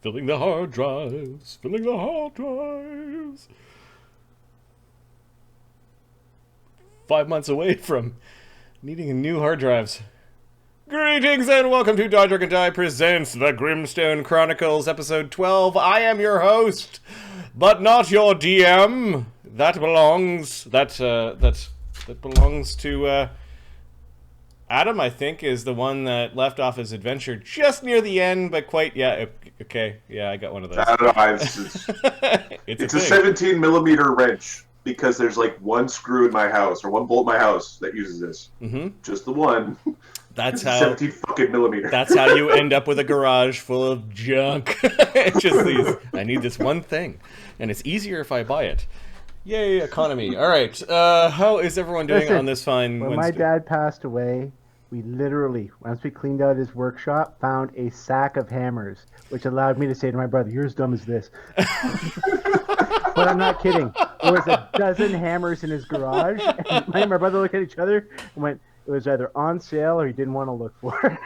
Filling the hard drives. Filling the hard drives. 5 months away from needing new hard drives. Greetings and welcome to Die Drunk and Die presents the Grimstone Chronicles, episode 12. I am your host, but not your DM. That belongs to Adam, I think, is the one that left off his adventure just near the end, but quite, okay, I got one of those. I don't know, it's a 17 millimeter wrench, because there's like one screw in my house, or one bolt in my house that uses this. Mm-hmm. Just the one. That's how 17 fucking millimeter. That's how you end up with a garage full of junk. Just these. I need this one thing, and it's easier if I buy it. Yay, economy! All right, how is everyone doing on this fine when Wednesday? My dad passed away, we literally, once we cleaned out his workshop, found a sack of hammers, which allowed me to say to my brother, "You're as dumb as this." But I'm not kidding. There was a dozen hammers in his garage, and my brother looked at each other and went, it was either on sale or he didn't want to look for it.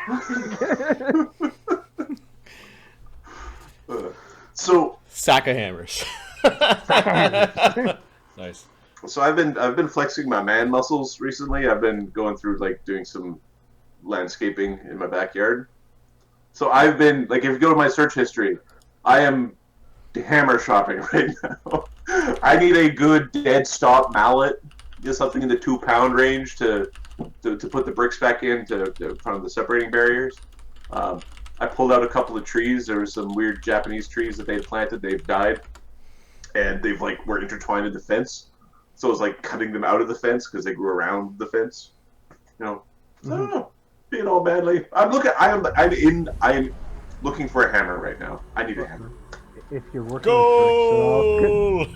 So sack of hammers. Nice. So I've been flexing my man muscles recently. I've been going through doing some landscaping in my backyard. So I've been if you go to my search history, I am hammer shopping right now. I need a good dead stop mallet, just something in the 2-pound range to put the bricks back in to front of the separating barriers. I pulled out a couple of trees. There were some weird Japanese trees that they had planted. They've died, and they've were intertwined in the fence. So it was cutting them out of the fence because they grew around the fence. I don't know, being all badly. I'm looking for a hammer right now. I need a hammer. If you're working with bricks at all,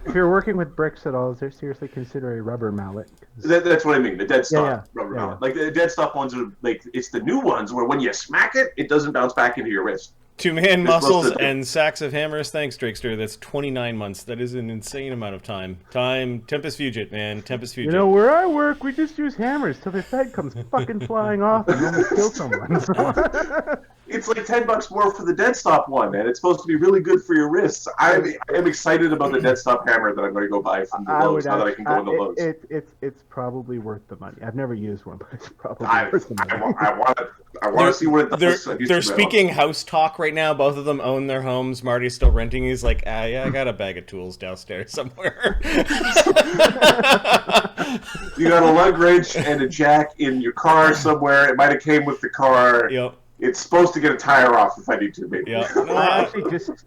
if you're working with bricks at all, seriously consider a rubber mallet. That's what I mean. The dead stop rubber yeah. mallet. The dead stop ones are it's the new ones where when you smack it, it doesn't bounce back into your wrist. 2-man muscles and sacks of hammers. Thanks, Drakester. That's 29 months. That is an insane amount of time. Tempest Fugit, man. Tempest Fugit. Where I work, we just use hammers till the Fed comes fucking flying off and almost kill someone. It's $10 more for the dead stop one, and it's supposed to be really good for your wrists. I am excited about the dead stop hammer that I'm going to go buy from the Lowe's now that I can go in the Lowe's. It's probably worth the money. I've never used one, but it's probably worth the money. I want to see what it does. They're speaking house talk right now. Both of them own their homes. Marty's still renting. He's like, yeah, I got a bag of tools downstairs somewhere. You got a lug wrench and a jack in your car somewhere. It might have came with the car. Yep. It's supposed to get a tire off if I need to, maybe. Yeah.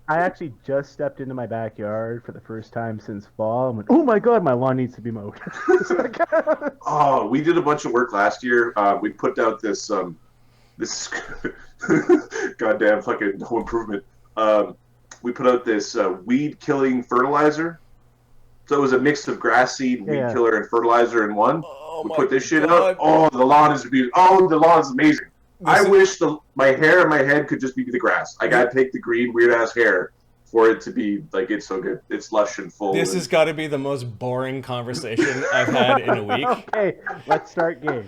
I actually just stepped into my backyard for the first time since fall and went, oh my god, my lawn needs to be mowed. Oh, we did a bunch of work last year. We put out this goddamn fucking home improvement. We put out this weed killing fertilizer. So it was a mix of grass seed, weed killer, and fertilizer in one. We put this shit out. Oh, the lawn is beautiful. Oh, the lawn is amazing. I wish my hair and my head could just be the grass. I gotta take the green weird ass hair for it to be it's so good. It's lush and full. This has got to be the most boring conversation I've had in a week. Okay, let's start game.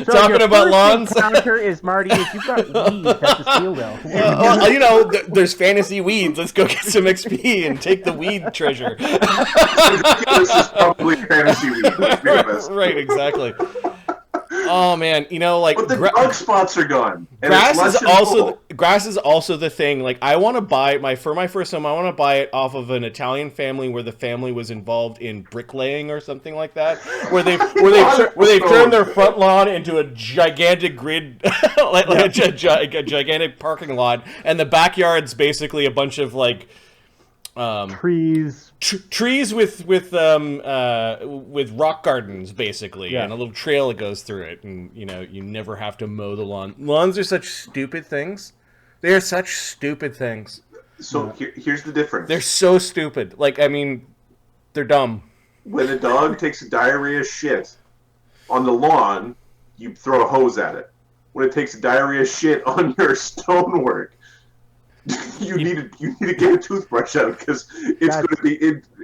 So talking about lawns. The encounter is Marty. If you've got weeds at the steel mill, there's fantasy weeds. Let's go get some XP and take the weed treasure. This is probably fantasy weed. Let's be honest. Right, exactly. Oh man, but the bug spots are gone. Grass is also the thing. I want to buy for my first home. I want to buy it off of an Italian family where the family was involved in bricklaying or something like that, where they've turned their front lawn into a gigantic grid, a gigantic parking lot, and the backyard's basically a bunch of trees with rock gardens basically, and a little trail that goes through it, and you never have to mow the lawn. Lawns are such stupid things. They are such stupid things. So here's the difference. They're so stupid. They're dumb. When a dog takes a diarrhea shit on the lawn, you throw a hose at it. When it takes a diarrhea shit on your stonework, you need to get a toothbrush out because it's going to be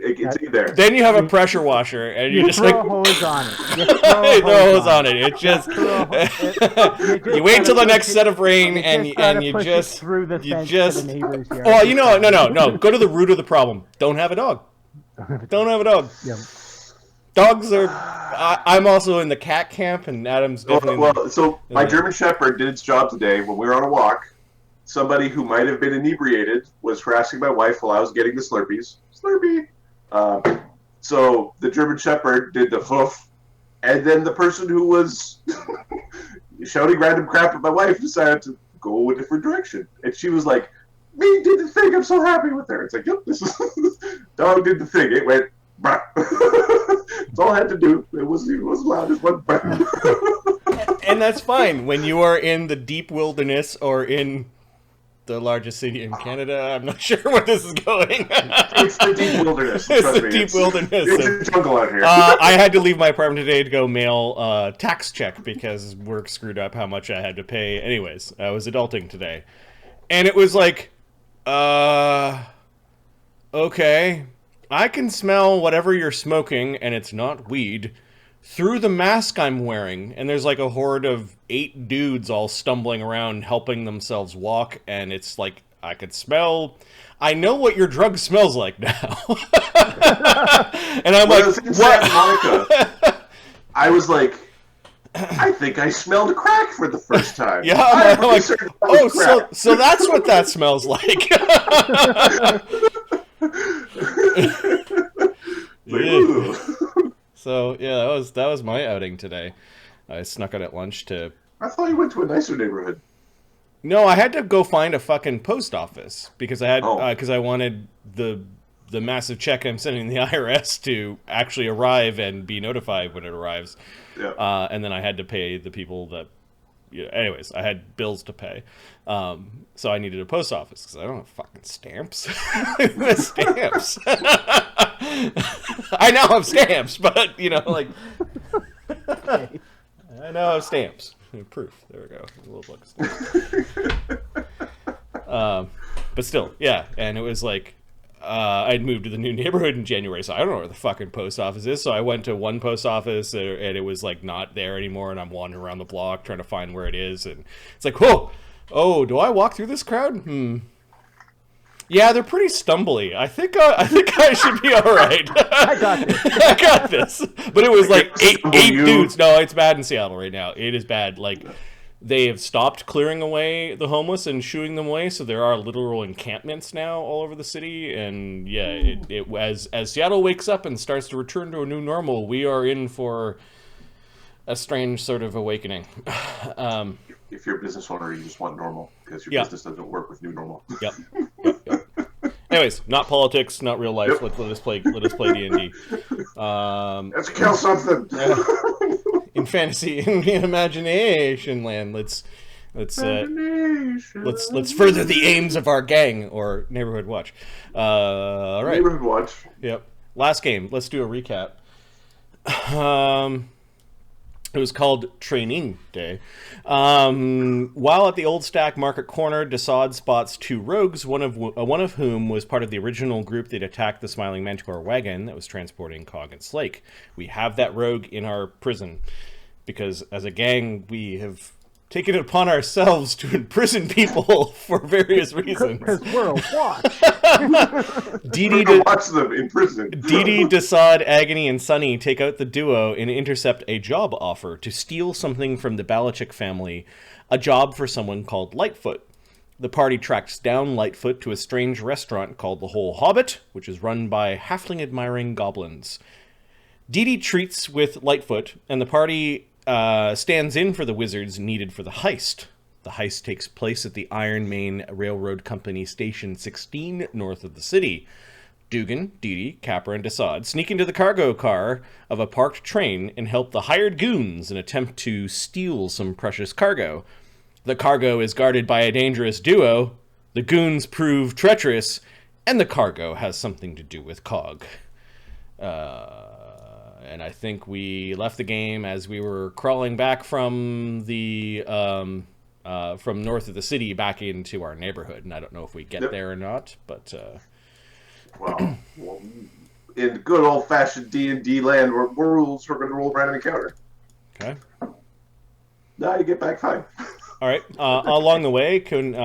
it's in there. Then you have a pressure washer, and you just throw like a hose on it. You you throw a hose on it. It just you wait till the next set of rain, and you just through the you fence just. to the neighbor's yard. Oh, you know, no. Go to the root of the problem. Don't have a dog. Don't have a dog. Yeah. Dogs are. I'm also in the cat camp, and Adam's definitely. So my German Shepherd did its job today when we were on a walk. Somebody who might have been inebriated was harassing my wife while I was getting the Slurpees. Slurpee. So the German Shepherd did the hoof, and then the person who was shouting random crap at my wife decided to go a different direction. And she was like, "Me did the thing. I'm so happy with her." It's like, "Yep, this is dog did the thing. It went." That's all I had to do. It was loud. It went. And that's fine when you are in the deep wilderness or in the largest city in Canada. I'm not sure where this is going. It's the deep wilderness. It's the deep wilderness. It's a jungle out here. I had to leave my apartment today to go mail tax check because work screwed up how much I had to pay. Anyways, I was adulting today. And it was like, okay, I can smell whatever you're smoking, and it's not weed, through the mask I'm wearing. And there's like a horde of 8 dudes all stumbling around helping themselves walk, and it's like, I could smell... I know what your drug smells like now. And I'm like, in Santa Monica, I was like, I think I smelled crack for the first time. Yeah, I'm like, oh, so that's what that smells like. Yeah. So yeah, that was my outing today. I snuck out at lunch to. I thought you went to a nicer neighborhood. No, I had to go find a fucking post office because I had I wanted the massive check I'm sending the IRS to actually arrive and be notified when it arrives. Yeah. And then I had to pay the people that. Anyways, I had bills to pay, so I needed a post office because I don't have fucking stamps. Stamps. I now have stamps, but like I now have stamps. Proof. There we go. A little book of stamps. But still, yeah. And it was like I'd moved to the new neighborhood in January, so I don't know where the fucking post office is. So I went to one post office, and it was like not there anymore. And I'm wandering around the block trying to find where it is. And it's like, whoa, do I walk through this crowd? Yeah, they're pretty stumbly. I think I should be all right. I got this. I got this. But it was like eight dudes. No, it's bad in Seattle right now. It is bad. Like, they have stopped clearing away the homeless and shooing them away, so there are literal encampments now all over the city. And yeah, as Seattle wakes up and starts to return to a new normal, we are in for a strange sort of awakening. If you're a business owner, you just want normal because your business doesn't work with new normal. Yep. Anyways, not politics, not real life. Yep. Let us play D&D. Let's kill something. In fantasy, in imagination land, let's further the aims of our gang or neighborhood watch. All right. Neighborhood watch. Yep. Last game. Let's do a recap. It was called Training Day. While at the Old Stack Market Corner, Desaad spots 2 rogues, one of whom was part of the original group that attacked the Smiling Manticore wagon that was transporting Cog and Slake. We have that rogue in our prison because, as a gang, we have taken it upon ourselves to imprison people for various reasons. Because we're a watch. Dee watch them in prison. Dee Dee, Desaad, Agony, and Sunny take out the duo and intercept a job offer to steal something from the Balichick family, a job for someone called Lightfoot. The party tracks down Lightfoot to a strange restaurant called the Whole Hobbit, which is run by halfling-admiring goblins. Dee Dee treats with Lightfoot, and the party stands in for the wizards needed for the heist. The heist takes place at the Iron Main Railroad Company Station 16 north of the city. Duggan, Dee Dee, Capra, and Desaad sneak into the cargo car of a parked train and help the hired goons in an attempt to steal some precious cargo. The cargo is guarded by a dangerous duo, the goons prove treacherous, and the cargo has something to do with Cog. And I think we left the game as we were crawling back from the from north of the city back into our neighborhood, and I don't know if we get there or not, but well, in good old-fashioned D&D land, where rules, we're going to roll random encounter. Okay. Now you get back 5. All right. Along the way, can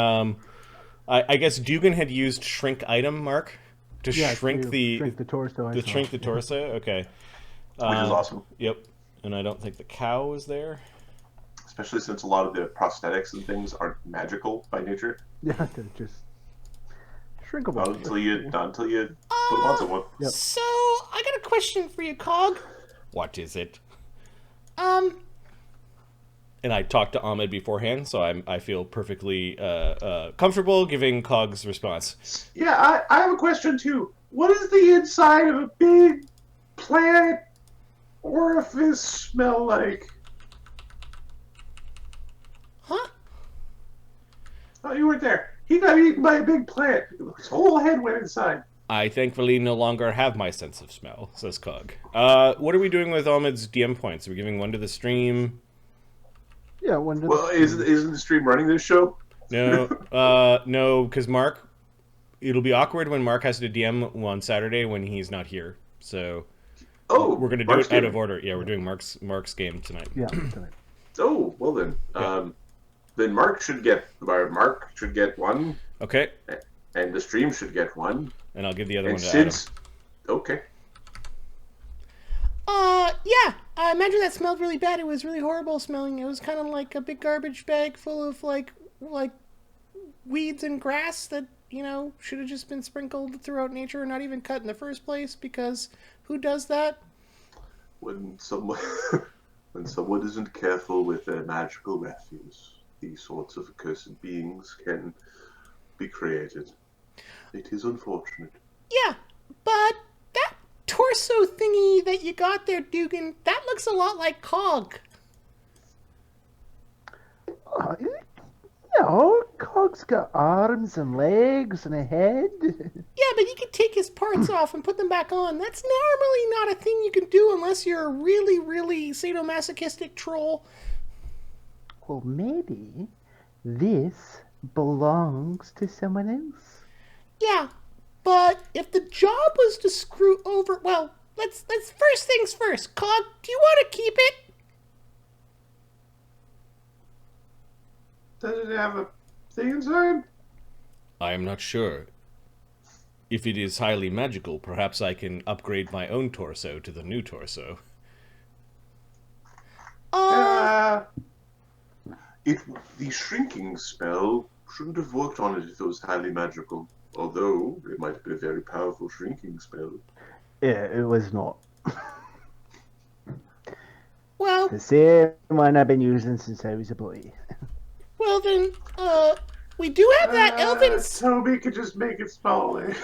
I guess Duggan had used shrink item, Mark, to shrink the torso. Shrink the torso. Okay. Which is awesome. Yep. And I don't think the cow is there. Especially since a lot of the prosthetics and things aren't magical by nature. Yeah, they're just shrinkable. Not until you put on someone. Yep. So I got a question for you, Cog. What is it? And I talked to Ahmed beforehand, so I feel perfectly comfortable giving Cog's response. Yeah, I have a question too. What is the inside of a big plant orifice smell like? Huh? Oh, you weren't there. He got eaten by a big plant. His whole head went inside. I thankfully no longer have my sense of smell, says Cog. What are we doing with Ahmed's DM points? Are we giving one to the stream? Yeah, one to well, isn't the stream running this show? No, no, because Mark, it'll be awkward when Mark has to DM on Saturday when he's not here. So, we're gonna do Mark's it out of order. Yeah, we're doing Mark's game tonight. Yeah, tonight. Oh, well then, then Mark should get one. Okay. And the stream should get one. And I'll give the other one to Adam. Okay. Yeah. I imagine that smelled really bad. It was really horrible smelling. It was kind of like a big garbage bag full of like weeds and grass that, should have just been sprinkled throughout nature and not even cut in the first place, because who does that? When someone isn't careful with their magical refuse, these sorts of accursed beings can be created. It is unfortunate. Yeah, but that torso thingy that you got there, Duggan, that looks a lot like Cog. Cog's got arms and legs and a head. Yeah, but you could take his parts off and put them back on. That's normally not a thing you can do unless you're a really, really sadomasochistic troll. Well, maybe this belongs to someone else. Yeah, but if the job was to screw over... Well, let's first things first. Cog, do you want to keep it? Does it have a thing inside? I am not sure. If it is highly magical, perhaps I can upgrade my own torso to the new torso. The shrinking spell shouldn't have worked on it if it was highly magical. Although, it might be a very powerful shrinking spell. Yeah, it was not. Well... The same one I've been using since I was a boy. Well then, we do have that elven... Toby could just make it smaller.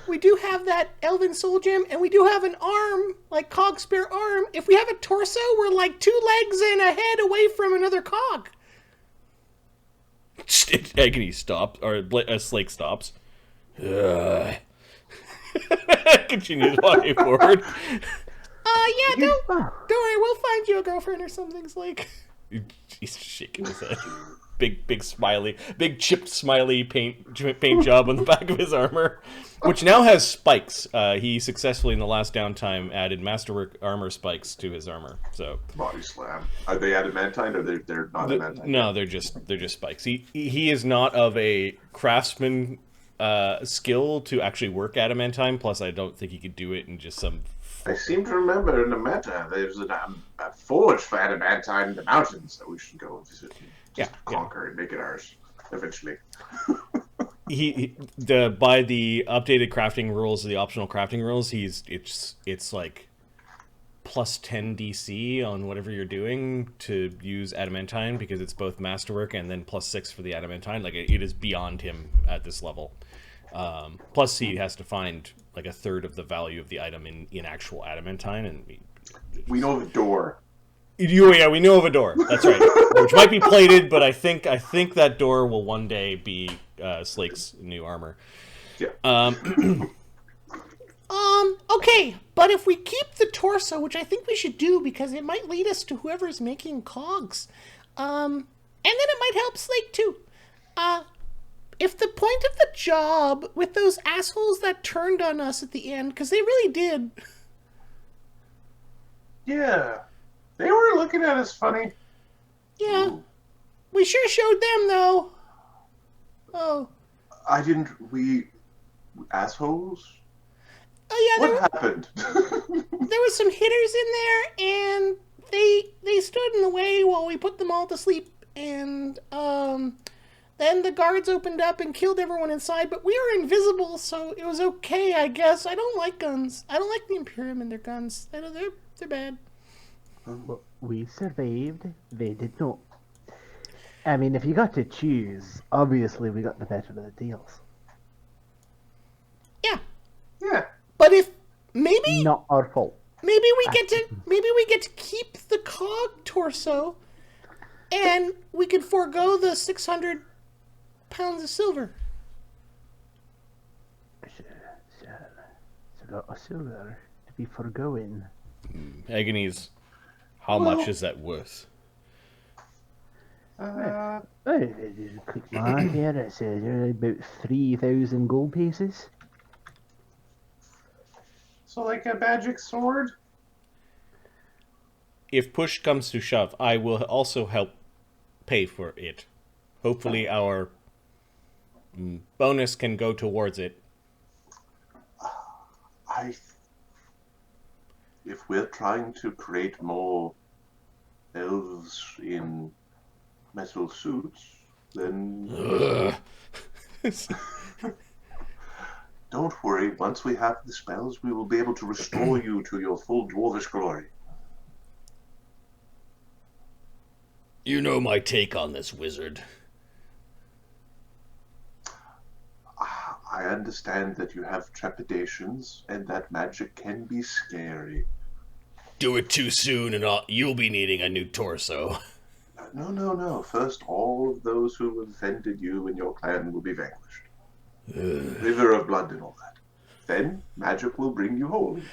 We do have that elven soul gem, and we do have an arm, like Cog's spare arm. If we have a torso, we're like 2 legs and a head away from another Cog. Agony stops, or Slake stops. Continues walking forward. Yeah, don't worry, we'll find you a girlfriend or something, Slake. He's shaking his head. Big smiley, big chipped smiley paint job on the back of his armor, which now has spikes. He successfully in the last downtime added masterwork armor spikes to his armor. So body slam. Are they adamantine or they're not adamantine? No, they're just spikes. He is not of a craftsman skill to actually work adamantine. Plus, I don't think he could do it in just some. I seem to remember in the meta there's a forge for adamantine in the mountains that we should go visit. Conquer and make it ours eventually. By the updated crafting rules, the optional crafting rules, it's like plus 10 DC on whatever you're doing to use adamantine, because it's both masterwork and then plus 6 for the adamantine. Like it is beyond him at this level. Plus he has to find like a third of the value of the item in actual adamantine, and we know the door. Yeah, we know of a door. That's right. Which might be plated, but I think that door will one day be Slake's new armor. Yeah. Okay, but if we keep the torso, which I think we should do because it might lead us to whoever's making cogs, and then it might help Slate too. If the point of the job with those assholes that turned on us at the end, because they really did. Yeah. They were looking at us funny. Yeah. We sure showed them, though. Oh. We assholes? Oh, yeah. What happened? There was some hitters in there, and they stood in the way while we put them all to sleep, and, then the guards opened up and killed everyone inside, but we were invisible, so it was okay, I guess. I don't like guns. I don't like the Imperium and their guns. They're bad. Well, we survived. They did not. I mean, if you got to choose, obviously we got the better of the deals. Yeah. Yeah. But if maybe Not our fault. maybe we get to keep the cog torso, and we could forego the 600 pounds of silver. So got a silver to be forgoing. Agony's. How much is that worth? Oh, quick math here. It says about 3,000 gold pieces. So like a magic sword? If push comes to shove, I will also help pay for it. Hopefully our bonus can go towards it. If we're trying to create more elves in metal suits, then don't worry. Once we have the spells, we will be able to restore you to your full dwarvish glory. You know my take on this, wizard. I understand that you have trepidations and that magic can be scary. Do it too soon and you'll be needing a new torso. No. First, all of those who offended you and your clan will be vanquished. River of blood and all that. Then, magic will bring you home. He's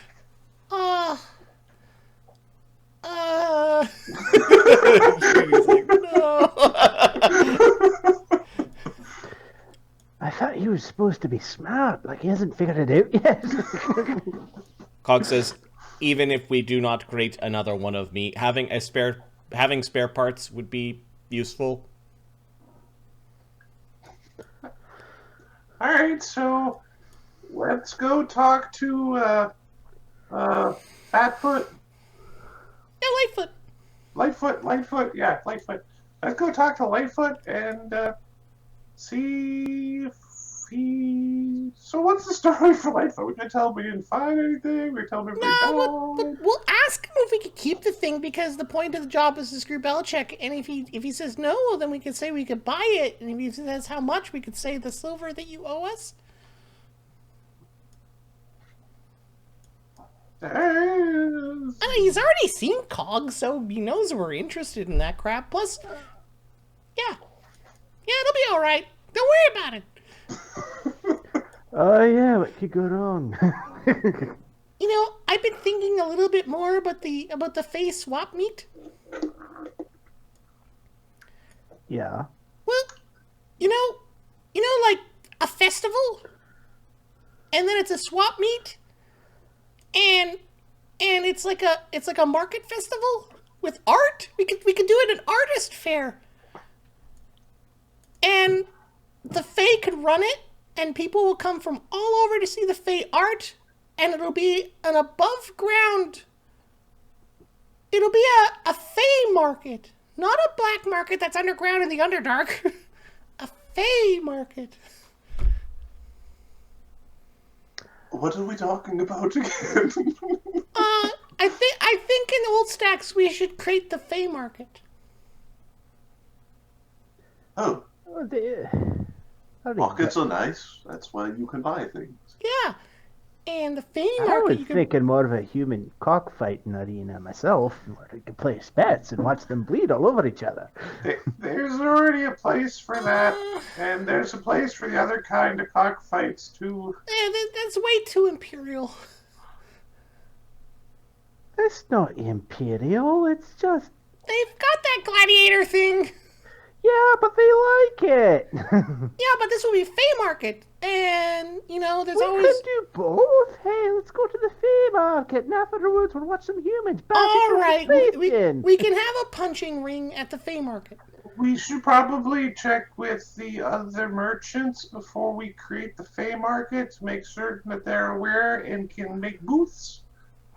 like, no. I thought he was supposed to be smart. Like, he hasn't figured it out yet. Cog says, even if we do not create another one of me, having spare parts would be useful. Alright, so let's go talk to Fatfoot. Yeah, Lightfoot. Let's go talk to Lightfoot and see if he... So what's the story for Lightfoot? We can tell him we didn't find anything. We tell him everybody died. We'll ask him if we could keep the thing because the point of the job is to screw Belichick. And if he says no, well, then we could say we could buy it. And if he says how much, we could say the silver that you owe us. I mean, he's already seen Cog, so he knows we're interested in that crap. Plus, yeah, it'll be all right. Don't worry about it. Oh yeah, what could go wrong? You know, I've been thinking a little bit more about the Fey swap meet. Yeah. Well, you know, like a festival, and then it's a swap meet, and it's like a market festival with art. We could do it an artist fair, and the Fae could run it, and people will come from all over to see the Fae art, and it'll be an above ground. It'll be a Fae market, not a black market that's underground in the Underdark. A Fae market. What are we talking about again? I think in Old Stacks we should create the Fae market. Oh. Oh, Pockets are nice. That's why you can buy things. Yeah. And the Fey I market, was you can... thinking more of a human cockfighting arena myself, where we could play bets and watch them bleed all over each other. There's already a place for that, and there's a place for the other kind of cockfights too. That's way too imperial. It's not imperial, it's just... They've got that gladiator thing. Yeah, but they like it. Yeah, but this will be Fey market. And, you know, there's We always... could do both. Hey, let's go to the Fey market, and afterwards we'll watch some humans. All right, we can have a punching ring at the Fey market. We should probably check with the other merchants before we create the Fey market to make certain that they're aware and can make booths.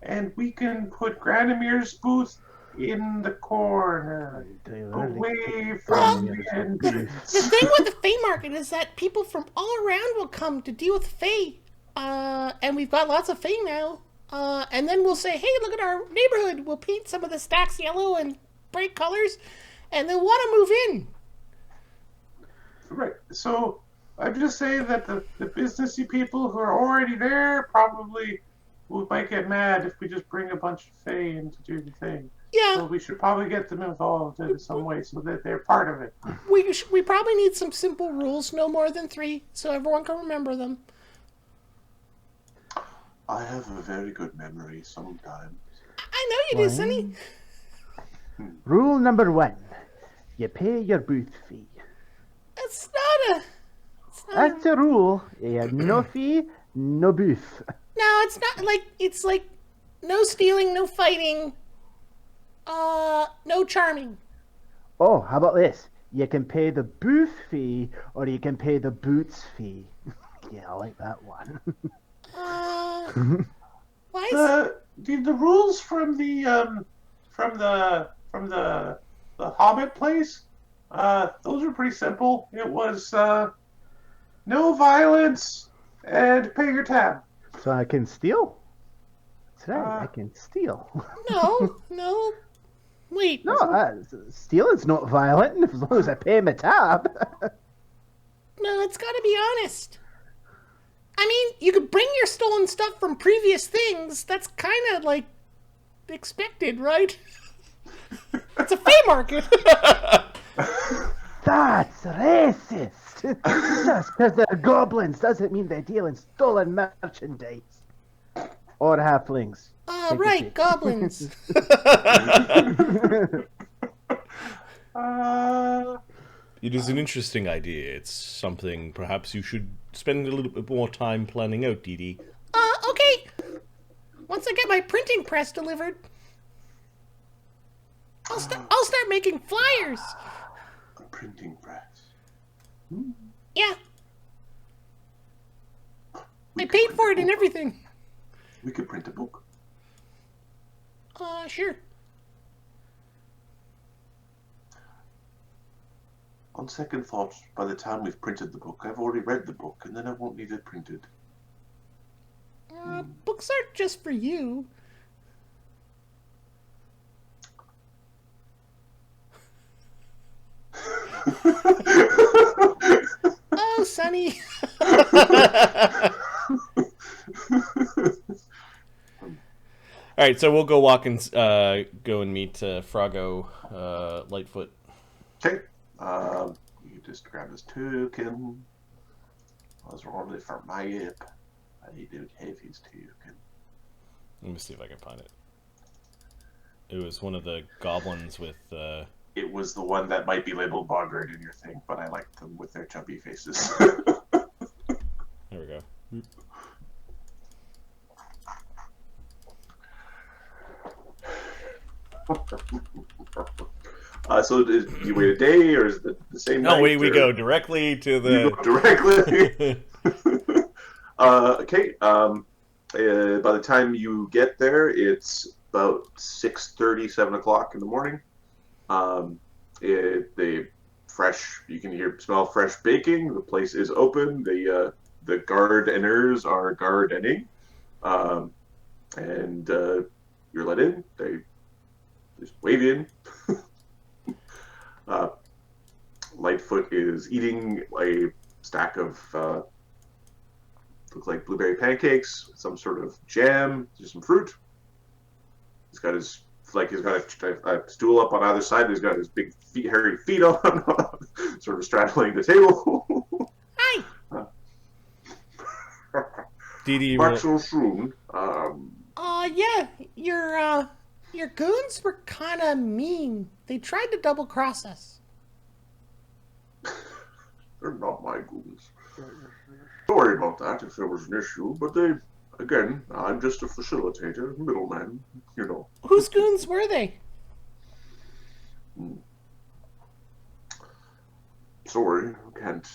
And we can put Granimir's booth in the corner, away from the entrance. The thing with the Fey market is that people from all around will come to deal with Fey. And we've got lots of Fey now. And then we'll say, hey, look at our neighborhood. We'll paint some of the stacks yellow and bright colors. And they'll want to move in. Right. So I'm just saying that the businessy people who are already there probably might get mad if we just bring a bunch of Fey in to do the thing. Yeah. So we should probably get them involved in some way so that they're part of it. We probably need some simple rules, no more than 3, so everyone can remember them. I have a very good memory sometimes. I know you do, Sunny. Rule number 1. You pay your booth fee. It's not a... That's a rule. You have no fee, no booth. No, it's not like... It's like no stealing, no fighting... no charming. Oh, how about this? You can pay the booth fee, or you can pay the boots fee. Yeah, I like that one. Why is... The rules from the Hobbit place, those are pretty simple. It was no violence and pay your tab. So I can steal? That's right, I can steal. No. Wait. No, stealing's not violent as long as I pay my tab. No, it's gotta be honest. I mean, you could bring your stolen stuff from previous things. That's kind of, like, expected, right? It's a Fey market. That's racist. Just because they're goblins doesn't mean they deal in stolen merchandise. Or halflings. Right, goblins. It is an interesting idea. It's something perhaps you should spend a little bit more time planning out, Dee Dee. Okay. Once I get my printing press delivered, I'll start making flyers. A printing press. Yeah. I paid for it and everything. We could print a book. Sure. On second thought, by the time we've printed the book, I've already read the book, and then I won't need it printed. Books aren't just for you. Oh, Sunny. All right, so we'll go walk and go and meet Froggo, Lightfoot. Okay. You just grab his token. Those are only for my ape. I don't have his token. Let me see if I can find it. It was one of the goblins with... It was the one that might be labeled Bogart in your thing, but I liked them with their chubby faces. There we go. So did you wait a day, or is it the same night? No, we go directly to the... You go directly? Okay. By the time you get there, it's about 6:30, 7 o'clock in the morning. You can smell fresh baking. The place is open. The gardeners are gardening, and you're let in. They just wave in. Lightfoot is eating a stack of look like blueberry pancakes, some sort of jam, just some fruit. He's got a stool up on either side. He's got his big hairy feet on, sort of straddling the table. Hi. Dee Dee Back so soon. Yeah, your goons were kind of mean. They tried to double cross us. They're not my goons. Sorry about that if there was an issue, but again, I'm just a facilitator, middleman, you know. Whose goons were they? Sorry, I can't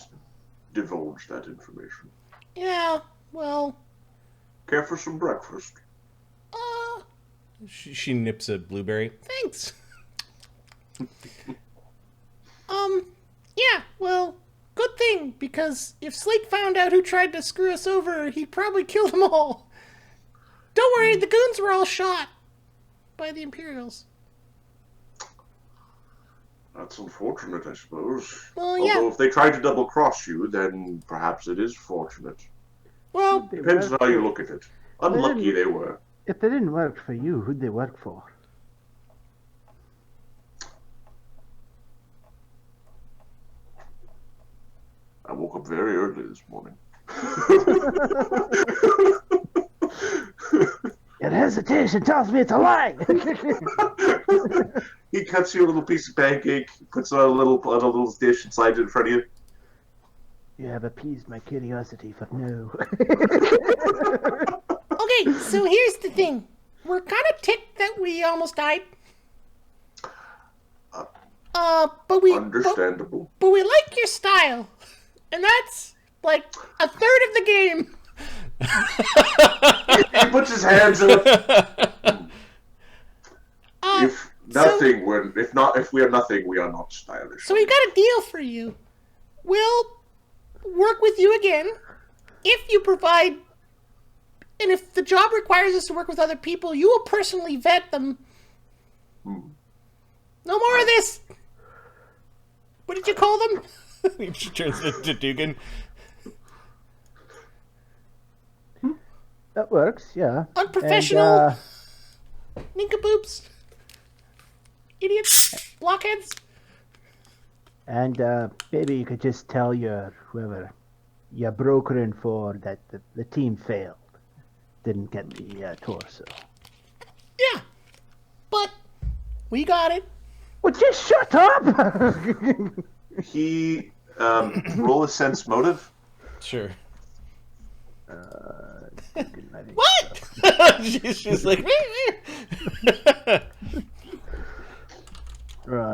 divulge that information. Yeah, well... Care for some breakfast? She nips a blueberry. Thanks. Yeah, well, good thing, because if Slake found out who tried to screw us over, he'd probably kill them all. Don't worry, the goons were all shot by the Imperials. That's unfortunate, I suppose. Well, yeah. Although if they tried to double-cross you, then perhaps it is fortunate. Well, Depends on how you look at it. Unlucky they were. If they didn't work for you, who'd they work for? I woke up very early this morning. Your hesitation tells me it's a lie. He cuts you a little piece of pancake, puts on a little dish and slides it in front of you. You have appeased my curiosity for no. okay, so here's the thing. We're kind of ticked that we almost died. But we... Understandable. But we like your style. And that's, like, a third of the game. He puts his hands up. If we are nothing, we are not stylish. So we got a deal for you. We'll work with you again if you provide, and if the job requires us to work with other people, you will personally vet them. No more of this. What did you call them? She turns to Duggan. That works, yeah. Unprofessional. Nincompoops. Idiots. Blockheads. And maybe you could just tell whoever you're brokering for that the team failed. Didn't get the torso. Yeah. But we got it. Well, just shut up! He roll a sense motive. Sure. What? she's like...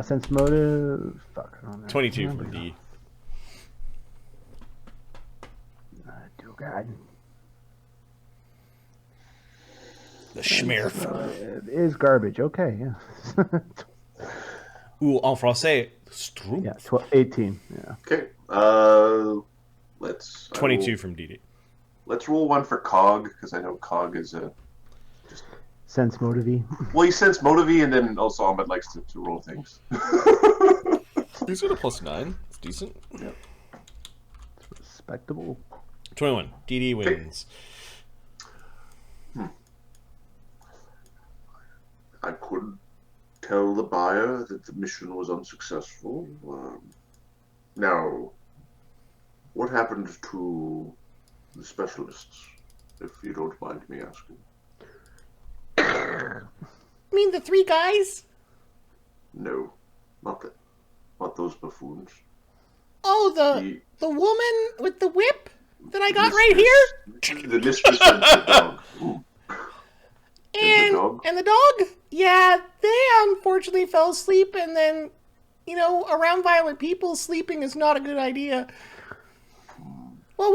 Sense motive... Fuck, I don't know. 22 from D. Dear God. The Schmirf. It is garbage. Okay, yeah. Ou en français, Schtroumpf. Yeah, 18. Yeah. Okay. Let's 22 from DD. Let's roll one for Cog, because I know Cog is a Sense motive. well, he sense motive, and then also Ahmed likes to roll things. He's got a +9. It's decent. Yeah. It's respectable. 21. DD wins. I could tell the buyer that the mission was unsuccessful. Now, what happened to the specialists, if you don't mind me asking? I mean, the three guys? No, not those buffoons. Oh, the woman with the whip that I got right here? The mistress and the dog. Ooh. And the dog? Yeah, they unfortunately fell asleep, and then, around violent people, sleeping is not a good idea. Well,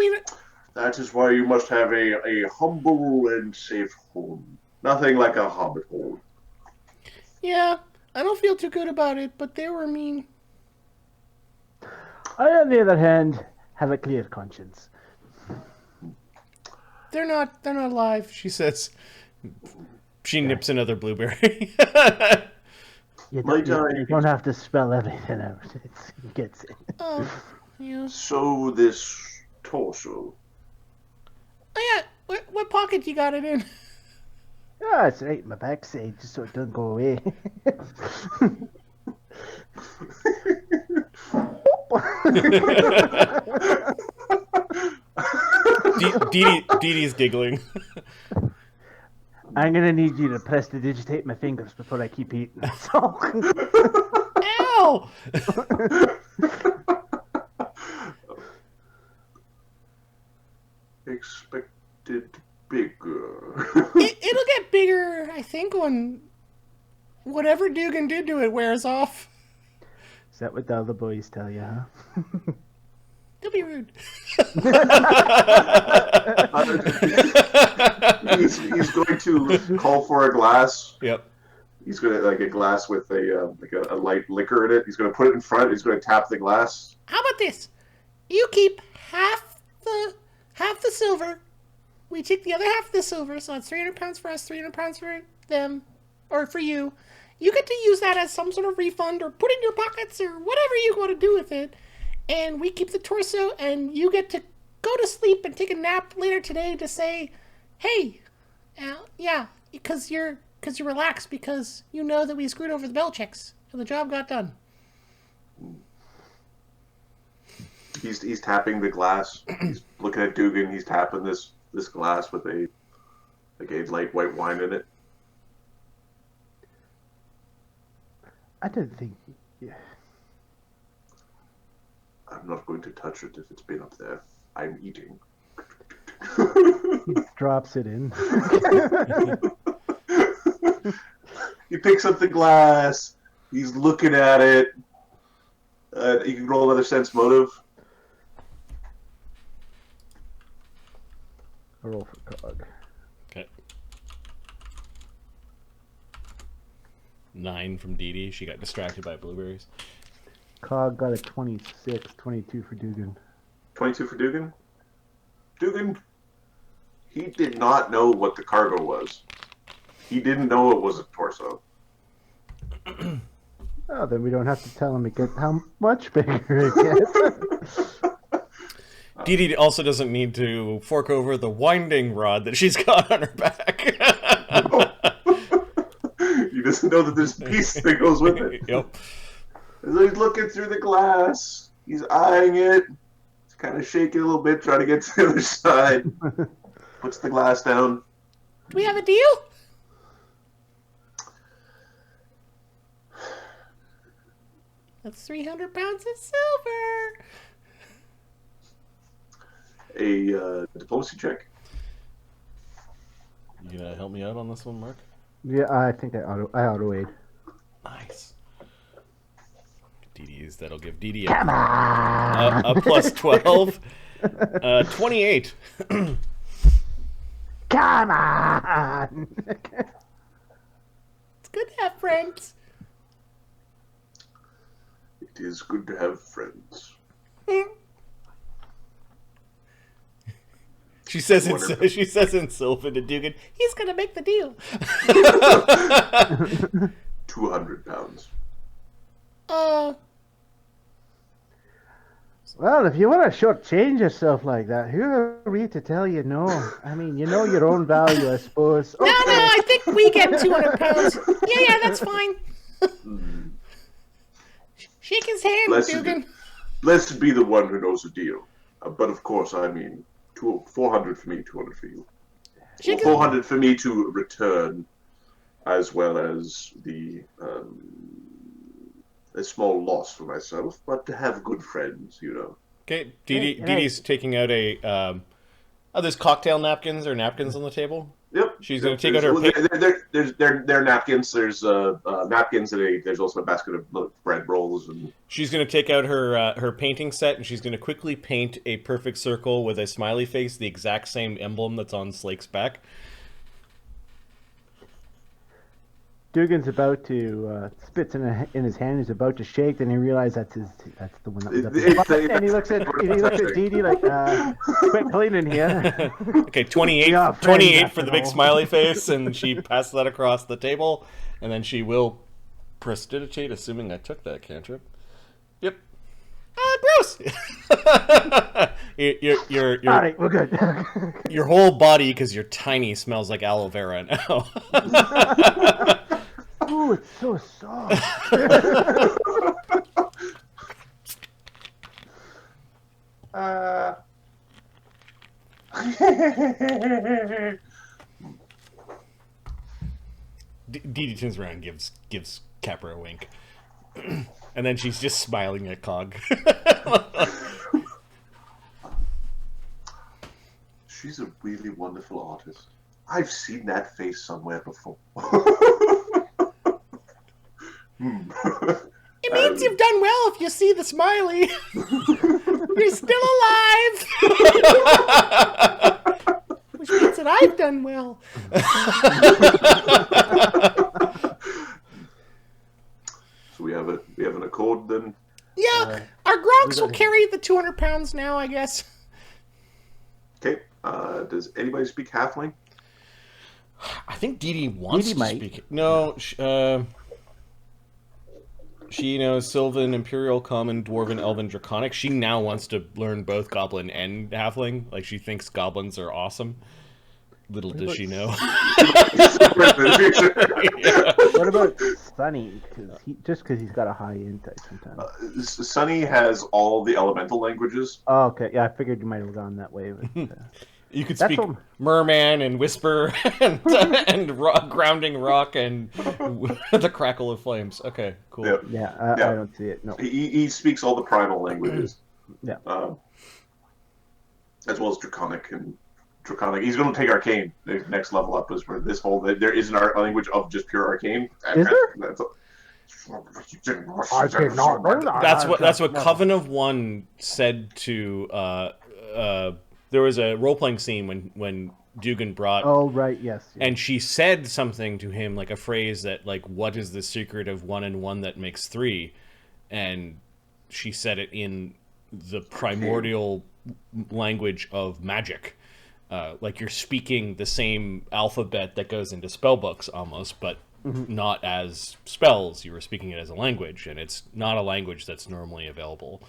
that is why you must have a humble and safe home. Nothing like a hobbit hole. Yeah, I don't feel too good about it, but they were mean. I, on the other hand, have a clear conscience. They're not alive, she says. She nips another blueberry. You don't have to spell everything out. It gets it. Oh, yeah. So this torso, What pocket you got it in? Ah, it's right in my backside, just so it doesn't go away. Dee Dee's giggling. I'm gonna need you to prestidigitate my fingers before I keep eating. So. Ow! Expected bigger. It'll get bigger, I think, when whatever Duggan did to it wears off. Is that what the other boys tell you, huh? Don't be rude. He's going to call for a glass. Yep. He's going to, like, a glass with a light liquor in it. He's going to put it in front. He's going to tap the glass. How about this? You keep half the silver. We take the other half of the silver, so it's 300 pounds for us, 300 pounds for them, or for you. You get to use that as some sort of refund, or put in your pockets, or whatever you want to do with it. And we keep the torso, and you get to go to sleep and take a nap later today to say, hey, yeah, because you're relaxed, because you know that we screwed over the bell checks, and the job got done. He's tapping the glass. He's looking at Duggan. He's tapping this glass with a light white wine in it. I don't think. Yeah. I'm not going to touch it if it's been up there. I'm eating. He drops it in. He picks up the glass. He's looking at it. You can roll another sense motive. A roll for Cog. Okay. 9 from Dee Dee. She got distracted by blueberries. Cog got a 26, 22 for Duggan. 22 for Duggan. Duggan, he did not know what the cargo was. He didn't know it was a torso. Oh, then we don't have to tell him it gets how much bigger it gets. Dee Dee also doesn't need to fork over the winding rod that she's got on her back. He doesn't know that there's a piece that goes with it. Yep. So he's looking through the glass. He's eyeing it. He's kind of shaking a little bit, trying to get to the other side. Puts the glass down. Do we have a deal? That's 300 pounds of silver. A diplomacy check. You gonna help me out on this one, Mark? Yeah, I think I auto-aid. Nice. Dee Dee's, that'll give Dee Dee Come on! a plus 12. 28. Come on! It's good to have friends. It is good to have friends. She says in Sylvan to Duggan, He's gonna make the deal. 200 pounds. Well, if you want to shortchange yourself like that, who are we to tell you no? I mean, you know your own value, I suppose. No, I think we get 200 pounds. Yeah, that's fine. Shake his hand, Duggan. Blessed be the one who knows the deal. But of course, I mean, 400 for me, 200 for you. Well, 400 for me to return, as well as a small loss for myself, but to have good friends, you know. Okay, Dee Dee's taking out a... there's cocktail napkins or napkins on the table? Yep. She's going to take out her... They're napkins. There's napkins, and there's also a basket of bread rolls. And she's going to take out her painting set, and she's going to quickly paint a perfect circle with a smiley face, the exact same emblem that's on Slake's back. Duggan's about to spits in his hand. He's about to shake, then he realizes that's the one that was up there. And he looks at Dee Dee like, quit cleaning here. Okay, 28 for the big smiley face, and she passes that across the table, and then she will prestidigitate, assuming I took that cantrip. Yep. Gross. All right, we're good. your whole body, because you're tiny, smells like aloe vera now. Ooh, it's so soft. Dee Dee turns around and gives Capra a wink. And then she's just smiling at Cog. She's a really wonderful artist. I've seen that face somewhere before. It means you've done well if you see the smiley. You're still alive. Which means that I've done well. So we have an accord then. Yeah, our Gronks will carry the 200 pounds now, I guess. Okay. Does anybody speak halfling? I think Dee Dee wants Dee Dee to might. speak it. No, she knows Sylvan, Imperial, Common, Dwarven, Elven, Draconic. She now wants to learn both Goblin and Halfling. Like, she thinks Goblins are awesome. Little does she know. What about Sunny? Just because he's got a high intake sometimes. Sunny has all the elemental languages. Oh, okay. Yeah, I figured you might have gone that way. But, You could That's speak all- Merman and Whisper and Grounding Rock and the Crackle of Flames. Okay, cool. Yep. yeah, Yeah. I don't see it. No. He speaks all the primal languages. Yeah. As well as Draconic. He's going to take Arcane. The next level up is where this whole... There is an art language of just pure Arcane. Is there? That's what Coven of One said to there was a role-playing scene when Duggan brought Oh, right, yes. and she said something to him, like a phrase that, like, what is the secret of 1 and 1 that makes 3? And she said it in the primordial language of magic. Like, you're speaking the same alphabet that goes into spell books almost, but not as spells. You were speaking it as a language, and it's not a language that's normally available.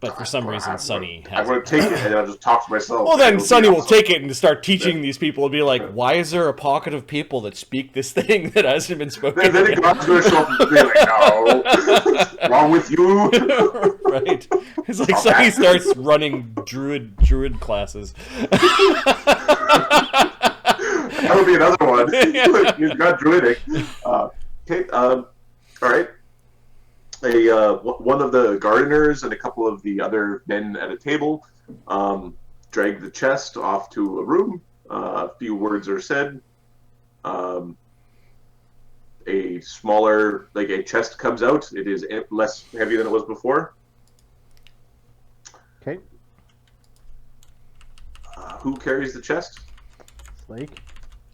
But for some reason, Sunny I'm has going it. to take it and I'll just talk to myself. Well, then It'll be Sunny will awesome. take it and start teaching these people and be like, why is there a pocket of people that speak this thing that hasn't been spoken? Then God's going to show up and be like, no, what's wrong with you? Right? It's like Sunny starts running druid classes. That'll be another one. You've got druidic. Okay, all right. One of the gardeners and a couple of the other men at a table drag the chest off to a room. A few words are said. A smaller, like a chest comes out. It is less heavy than it was before. Okay. Who carries the chest? Slake.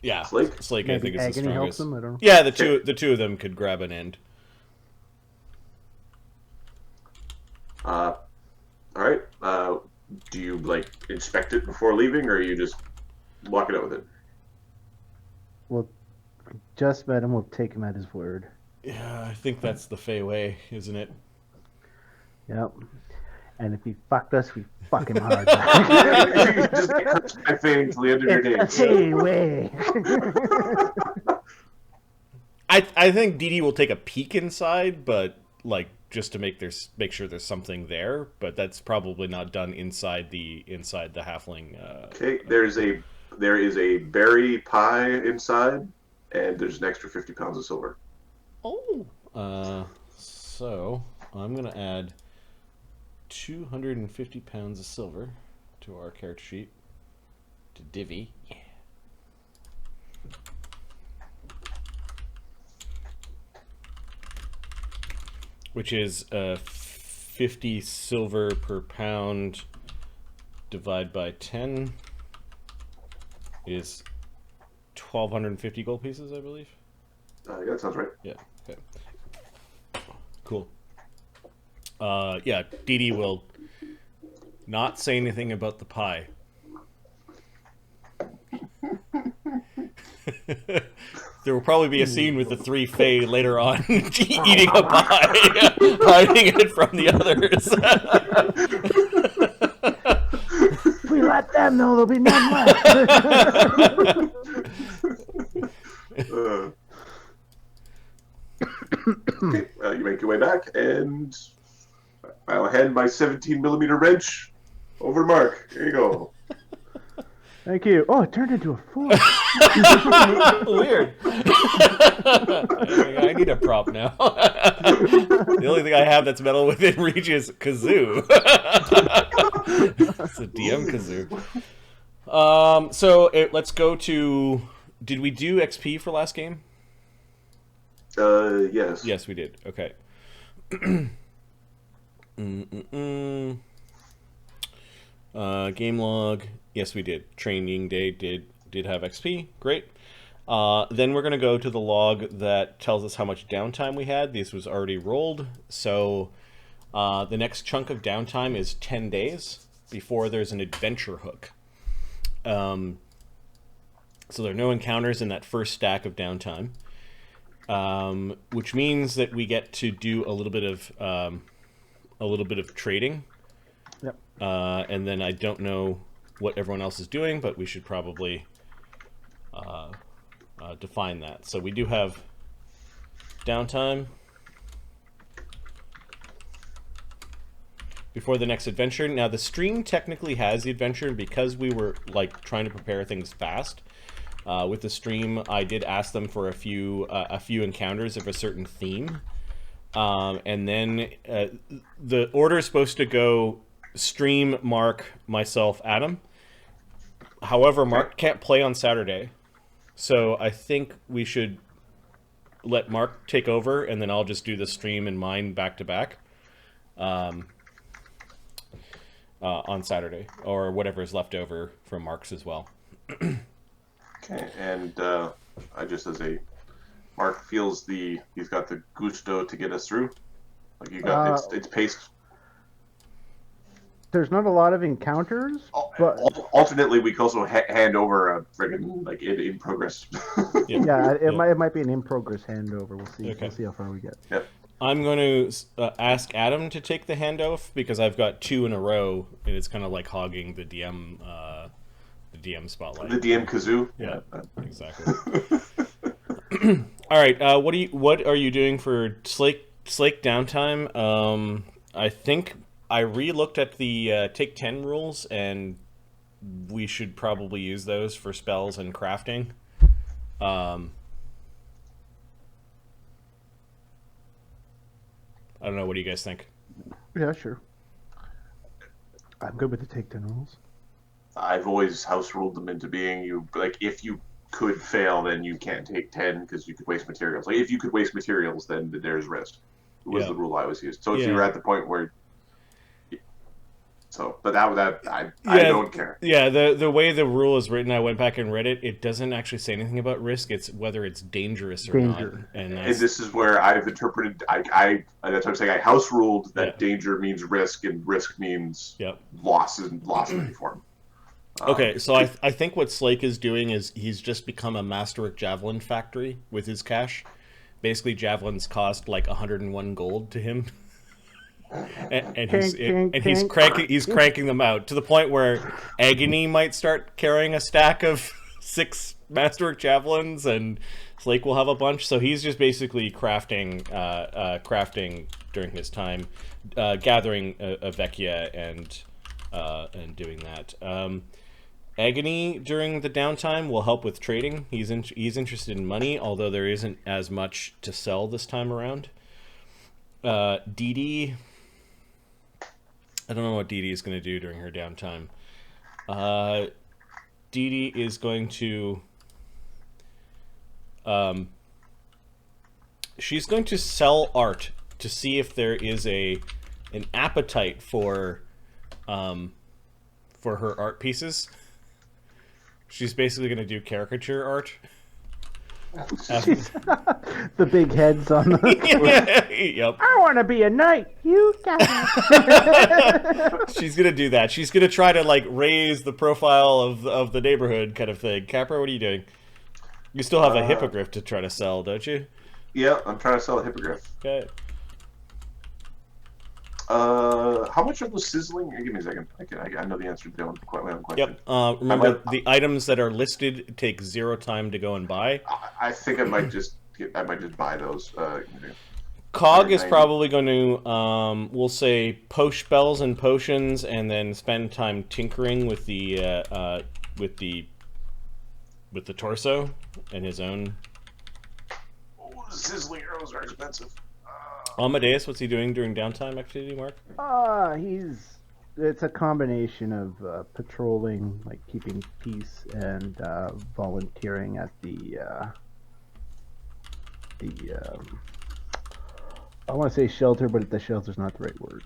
Yeah, Slake? Slake, I think, is the Agony helps strongest. him. I don't know. Yeah, the two of them could grab an end. All right. Do you like inspect it before leaving, or are you just walking out with it? We'll just met him. We'll take him at his word. Yeah, I think that's the Fey way, isn't it? Yep. And if he fucked us, we fuck him hard. You just get cursed by fate until the end of your It's days. a way. I think Dee Dee will take a peek inside, but like just to make sure there's something there. But that's probably not done inside the halfling. Okay, there is a berry pie inside, and there's an extra 50 pounds of silver. Oh. So I'm gonna add 250 pounds of silver to our character sheet to Divvy. Yeah. Which is 50 silver per pound divided by 10 is 1,250 gold pieces, I believe. Yeah, that sounds right. Yeah. Okay. Cool. Yeah, Dee Dee will not say anything about the pie. There will probably be a scene with the three Fae later on eating a pie, hiding it from the others. them, though. There'll be none left. Okay, well, you make your way back, and I'll hand my 17mm wrench over to Mark. Here you go. Thank you. Oh, it turned into a fork. Weird. I need a prop now. The only thing I have that's metal within reach is kazoo. It's a DM kazoo. Let's go to. Did we do XP for last game? Yes. Yes, we did. Okay. Game log. Yes, we did. Training day did have XP. Great. Then we're going to go to the log that tells us how much downtime we had. This was already rolled. So the next chunk of downtime is 10 days before there's an adventure hook. So there are no encounters in that first stack of downtime, which means that we get to do a little bit of trading. Yep. And then I don't know what everyone else is doing, but we should probably define that. So we do have downtime before the next adventure. Now the stream technically has the adventure, and because we were like trying to prepare things fast with the stream, I did ask them for a few encounters of a certain theme, and then the order is supposed to go stream, Mark, myself, Adam. However, Mark can't play on Saturday, so I think we should let Mark take over, and then I'll just do the stream and mine back to back on Saturday, or whatever is left over from Mark's as well. Okay, and I just Mark feels he's got the gusto to get us through. Like you got it's paced. There's not a lot of encounters, but alternately we can also hand over a friggin' like in progress. yeah, it might be an in progress handover. We'll see. Okay. We'll see how far we get. Yep. I'm going to ask Adam to take the handoff because I've got 2 in a row, and it's kind of like hogging the DM spotlight. The DM kazoo. Yeah, exactly. All right, what are you doing for Slake downtime? I think I re-looked at the take 10 rules, and we should probably use those for spells and crafting. I don't know. What do you guys think? Yeah, sure. I'm good with the take 10 rules. I've always house ruled them into being if you could fail, then you can't take 10 because you could waste materials. Like if you could waste materials, then there's risk. It was the rule I always used. So if you're at the point where, but I don't care. Yeah, the way the rule is written, I went back and read it. It doesn't actually say anything about risk. It's whether it's dangerous or not. And this is where I've interpreted. That's what I'm saying. I house ruled that danger means risk, and risk means loss in any form. Okay, so I think what Slake is doing is he's just become a masterwork javelin factory with his cash. Basically, javelins cost like 101 gold to him. And he's cranking them out to the point where Agony might start carrying a stack of 6 masterwork javelins, and Slake will have a bunch. So he's just basically crafting during his time, gathering a Vecchia and doing that. Agony during the downtime will help with trading. He's interested in money, although there isn't as much to sell this time around. Dee Dee, I don't know what Dee Dee is going to do during her downtime. Dee Dee is going to she's going to sell art to see if there is an appetite for her art pieces. She's basically going to do caricature art. The big heads on the... Yep. I want to be a knight. You got it. She's going to do that. She's going to try to like raise the profile of the neighborhood kind of thing. Capra, what are you doing? You still have a hippogriff to try to sell, don't you? Yeah, I'm trying to sell a hippogriff. Okay. How much of the sizzling? Give me a second. I know the answer to my own question. Yep. Remember, the items that are listed take 0 time to go and buy. I think I might just buy those. Cog is 190. probably going to, we'll say, post spells and potions, and then spend time tinkering with the torso and his own. Oh, sizzling arrows are expensive. Amadeus, what's he doing during downtime activity, Mark? It's a combination of patrolling, like keeping peace, and volunteering at the I want to say shelter, but the shelter's not the right word.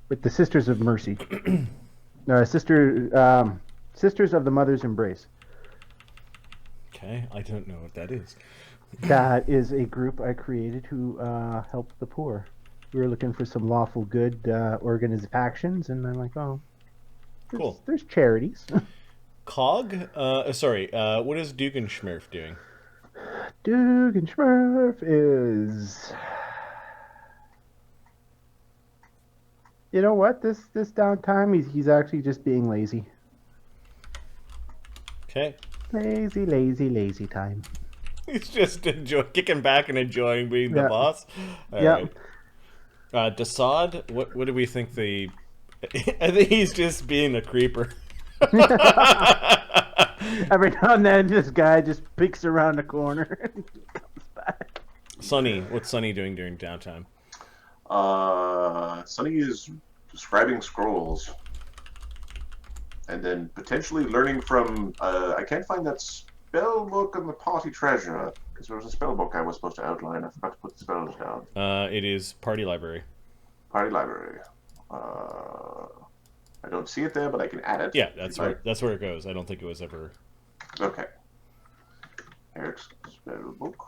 With the Sisters of Mercy. No, Sisters of the Mother's Embrace. Okay, I don't know what that is. That is a group I created to help the poor. We were looking for some lawful good organizations, and I'm like, oh, Cool. There's charities. Cog? What is Dugganschmirf doing? Dugganschmirf is... You know what? This downtime, he's actually just being lazy. Okay. Lazy time. He's just kicking back and enjoying being the boss. All right. Desaad, what do we think the... I think he's just being a creeper. Every now and then, this guy just peeks around the corner and comes back. Sunny, what's Sunny doing during downtime? Sunny is describing scrolls. And then potentially learning from... I can't find that spell book on the party treasure. Because there was a spell book I was supposed to outline. I forgot to put the spells down. It is party library. Party library. I don't see it there, but I can add it. Yeah, that's where it goes. I don't think it was ever... Okay. Eric's spell book.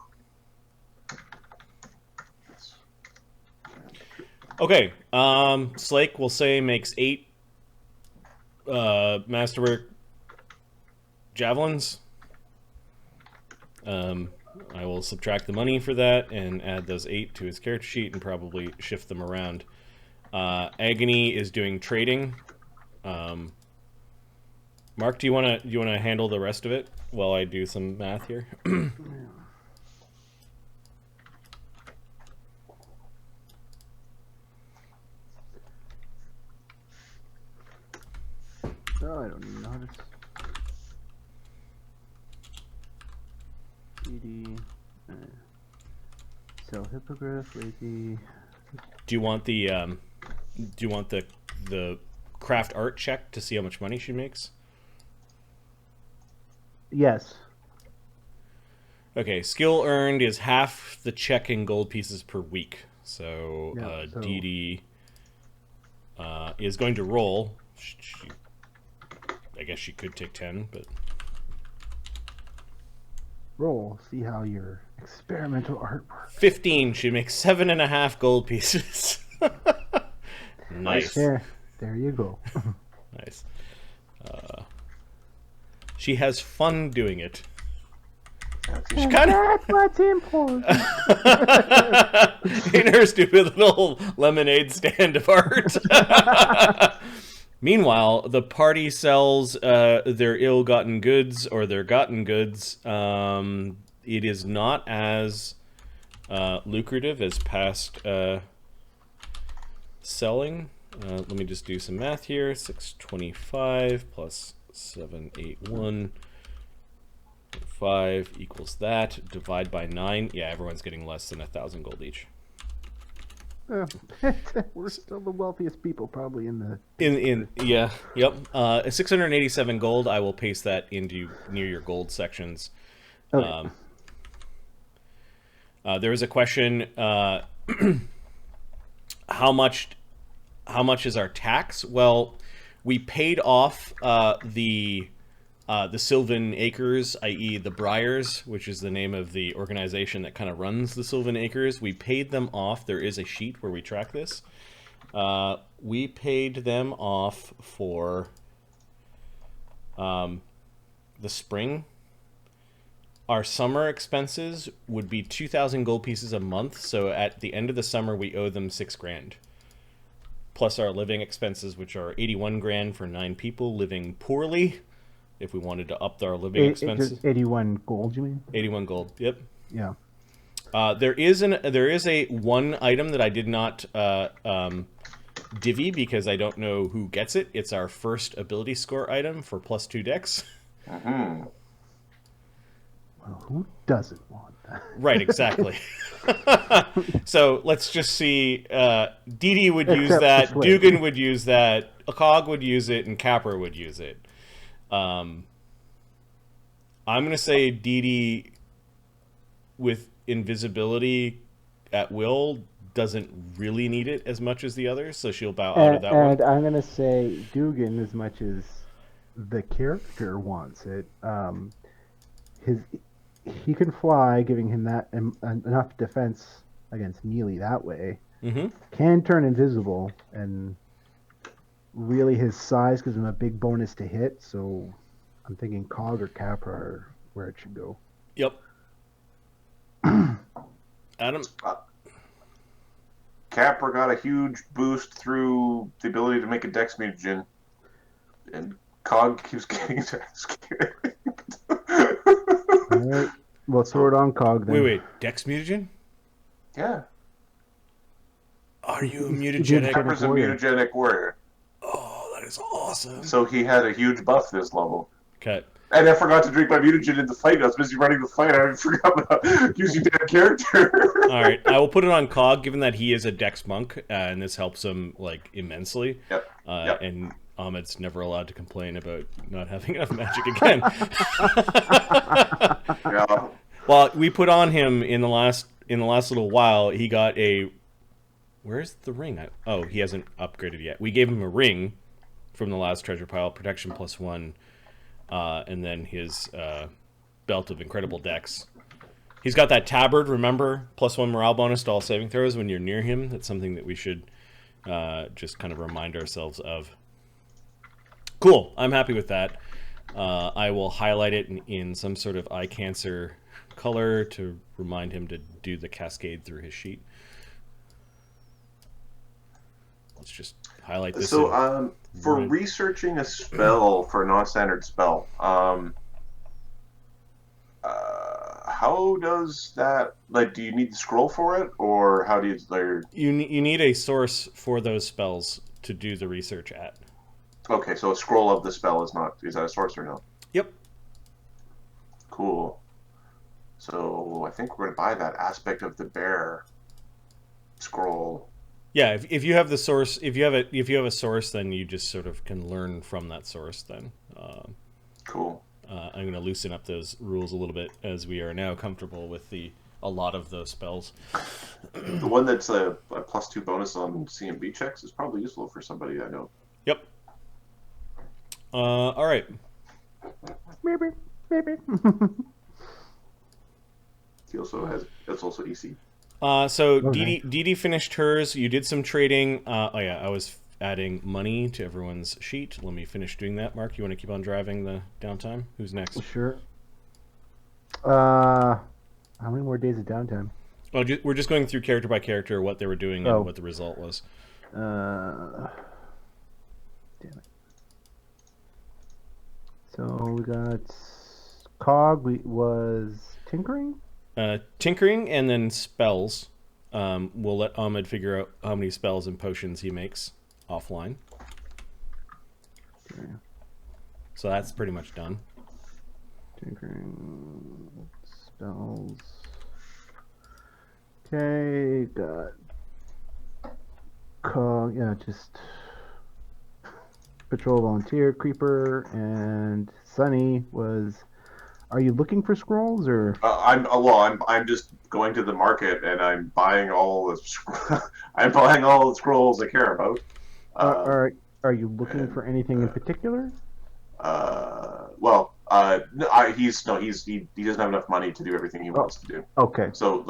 Okay. Slake, we'll say, makes 8 masterwork javelins. I will subtract the money for that and add those 8 to his character sheet and probably shift them around. Agony is doing trading. Mark, do you want to handle the rest of it while I do some math here? Oh, I don't even know how to... CD... Sell hippogriff, lazy... Do you want the craft art check to see how much money she makes? Yes. Okay, skill earned is half the check in gold pieces per week. So, Dee Dee is going to roll. I guess she could take 10, but... Roll, see how your experimental art works. 15, she makes 7.5 gold pieces. Nice. There you go. Nice. She has fun doing it. She's kind of... That's what's important. in her stupid little lemonade stand of art. Meanwhile, the party sells their ill-gotten goods or their gotten goods. It is not as lucrative as past selling. Let me just do some math here. 625 plus 781. 5 equals that. Divide by 9. Yeah, everyone's getting less than 1,000 gold each. We're still the wealthiest people probably in the... Yeah, yep. 687 gold. I will paste that into near your gold sections. Okay. There is a question, how much is our tax? Well, we paid off the Sylvan Acres, i.e. the Briars, which is the name of the organization that kind of runs the Sylvan Acres. We paid them off. There is a sheet where we track this. We paid them off for the spring. Our summer expenses would be 2,000 gold pieces a month. So at the end of the summer, we owe them $6,000. Plus our living expenses, which are 81 grand for 9 people living poorly. If we wanted to up our living expenses, 81 gold, you mean? 81 gold. Yep. Yeah. There is a one item that I did not divvy because I don't know who gets it. It's our first ability score item for +2 dex. Mm-hmm. Well, who doesn't want that? Right, exactly. So let's just see. Dee Dee would use Except that. for Swig. Duggan would use that. Cog would use it, and Capra would use it. I'm gonna say Dee Dee with invisibility at will doesn't really need it as much as the others, so she'll bow out of that one. And I'm going to say Duggan, as much as the character wants it, he can fly, giving him that enough defense against melee that way. Mm-hmm. Can turn invisible, and really his size gives him a big bonus to hit, so I'm thinking Cog or Capra are where it should go. Yep. Adam? Capra got a huge boost through the ability to make a dex mutagen, and Cog keeps getting his ass kicked. Alright, we'll throw it on Cog then. Wait. Dex mutagen? Yeah. Are you a Mutagenic. mutagenic? Capra's a warrior. mutagenic warrior. Oh, that is awesome. So he had a huge buff this level. Okay. And I forgot to drink my mutagen in the fight. I was busy running the fight. I forgot about using that character. All right, I will put it on Cog, given that he is a Dex monk, and this helps him like immensely. Yep. And Ahmed's never allowed to complain about not having enough magic again. Yeah. Well, we put on him in the last little while. He got a. Where's the ring? He hasn't upgraded yet. We gave him a ring from the last treasure pile, protection +1, and then his belt of incredible dex. He's got that tabard, remember? +1 morale bonus to all saving throws when you're near him. That's something that we should just kind of remind ourselves of. Cool. I'm happy with that. I will highlight it in some sort of eye cancer color to remind him to do the cascade through his sheet. Let's just highlight this. So, for researching a spell for a non-standard spell, how does that, like, do you need the scroll for it, or how do you, like... You need a source for those spells to do the research at. Okay, so a scroll of the spell is that a source or no? Yep. Cool. So, I think we're going to buy that aspect of the bear scroll. Yeah, if you have the source, if you have a source, then you just sort of can learn from that source then. Cool. I'm going to loosen up those rules a little bit as we are now comfortable with a lot of those spells. The one that's a +2 bonus on CMB checks is probably useful for somebody I know. Yep. All right. Maybe. It's also EC. So Okay. Dee Dee finished hers. You did some trading. I was adding money to everyone's sheet. Let me finish doing that. Mark, you want to keep on driving the downtime? Who's next? Sure. How many more days of downtime? Oh, we're just going through character by character what they were doing Oh. and what the result was. Damn it. So we got Cog. Was tinkering. Tinkering and then spells. We'll let Ahmed figure out how many spells and potions he makes offline. Okay. So that's pretty much done. Tinkering spells. Okay, got Cog. Yeah, just patrol volunteer, creeper, and Sunny was. Are you looking for scrolls or? I'm just going to the market and I'm buying all the I'm buying all the scrolls I care about. Are you looking for anything in particular? He doesn't have enough money to do everything he wants to do. Okay. So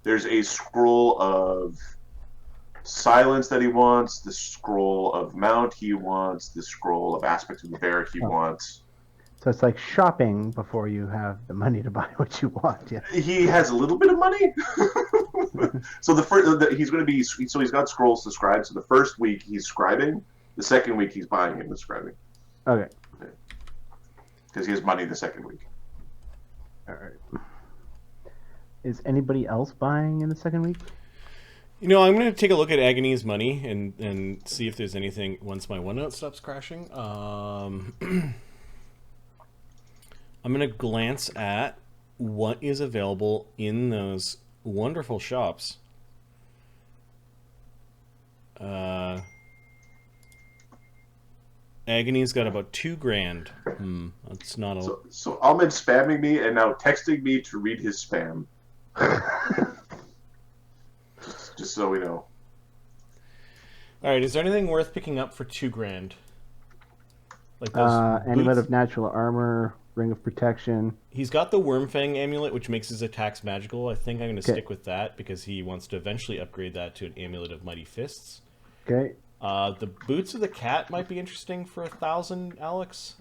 there's a scroll of silence that he wants, the scroll of mount he wants, the scroll of aspect of the bear he wants. So it's like shopping before you have the money to buy what you want. Yeah. He has a little bit of money. So he's going to be, so he's got scrolls to scribe. So the first week he's scribing. The second week he's buying and scribing. Okay. Because he has money the second week. All right. Is anybody else buying in the second week? You know, I'm going to take a look at Agony's money and see if there's anything once my OneNote stops crashing. I'm going to glance at what is available in those wonderful shops. Agony's got about $2,000. That's not a... So Ahmed's spamming me and now texting me to read his spam. just so we know. All right, is there anything worth picking up for $2,000? Like those amulet boots? of natural armor, ring of protection. He's got the Wormfang amulet, which makes his attacks magical. I think I'm going to stick with that because he wants to eventually upgrade that to an amulet of mighty fists. Okay. The boots of the cat might be interesting for 1,000, Alex.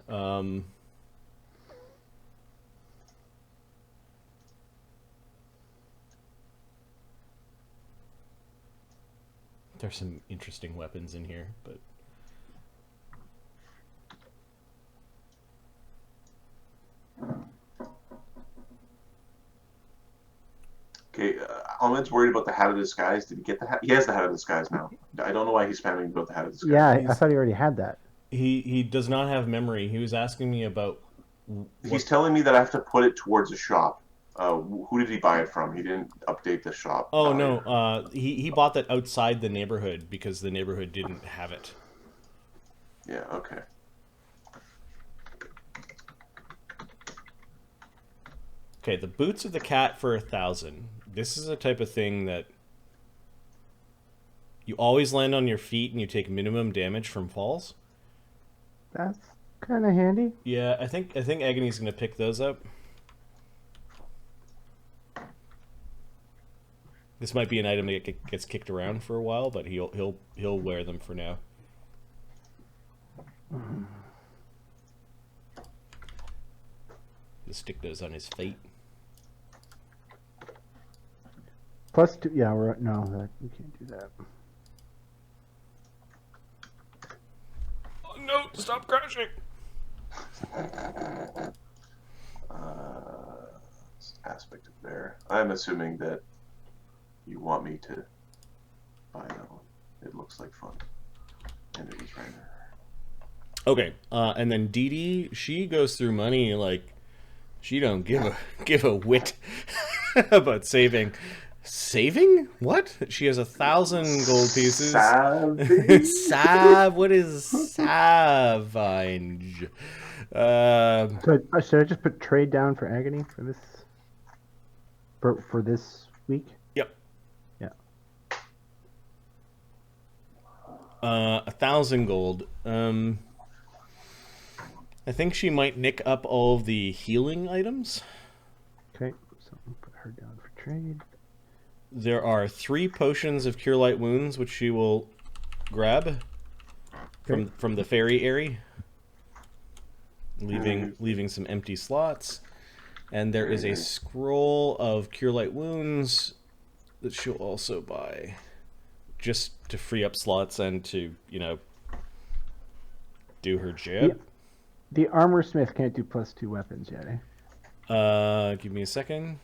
There's some interesting weapons in here, but Okay, Ahmed's worried about the Hat of Disguise. Did he get the hat? He has the Hat of Disguise now. I don't know why he's spamming about the Hat of Disguise. Yeah, I thought he already had that. he does not have memory. He was asking me about... He's telling me that I have to put it towards a shop. Who did he buy it from? He didn't update the shop. Oh, no. He bought that outside the neighborhood because the neighborhood didn't have it. Yeah, okay. Okay, the boots of the cat for 1,000. This is a type of thing that you always land on your feet and you take minimum damage from falls. That's kind of handy. Yeah, I think Agony's going to pick those up. This might be an item that gets kicked around for a while, but he'll wear them for now. He'll stick those on his feet. +2. Yeah, no, we can't do that. Oh no! Stop crashing! Aspect of bear. I'm assuming that you want me to buy that one. It looks like fun. And it was right there. Okay, and then Dee Dee, she goes through money like she don't give a whit about saving. Saving? What? She has 1,000 gold pieces. What is savage? So should I just put trade down for Agony for this? For this week? Yep. Yeah. 1,000 gold. I think she might nick up all of the healing items. Okay, so I'll put her down for trade. There are 3 potions of Cure Light Wounds, which she will grab from the fairy area, leaving some empty slots. And there is a scroll of Cure Light Wounds that she'll also buy, just to free up slots and to, do her jib. The armor smith can't do +2 weapons yet, eh? Give me a second.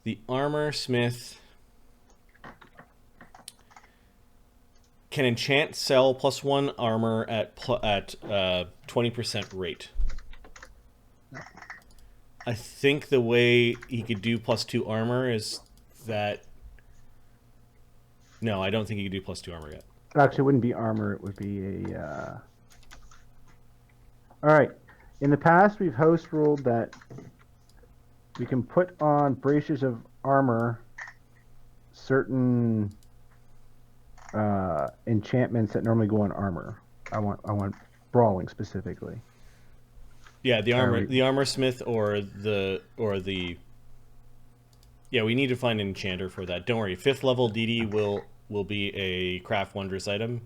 The armor smith can enchant, sell +1 armor at 20% rate. I think the way he could do +2 armor is that... No, I don't think he could do +2 armor yet. Actually, it wouldn't be armor. It would be a... All right. In the past, we've host ruled that we can put on braces of armor certain enchantments that normally go on armor. I want brawling specifically. Yeah, the armor smith or the yeah, we need to find an enchanter for that. Don't worry, 5th level Dee Dee will be a craft wondrous item.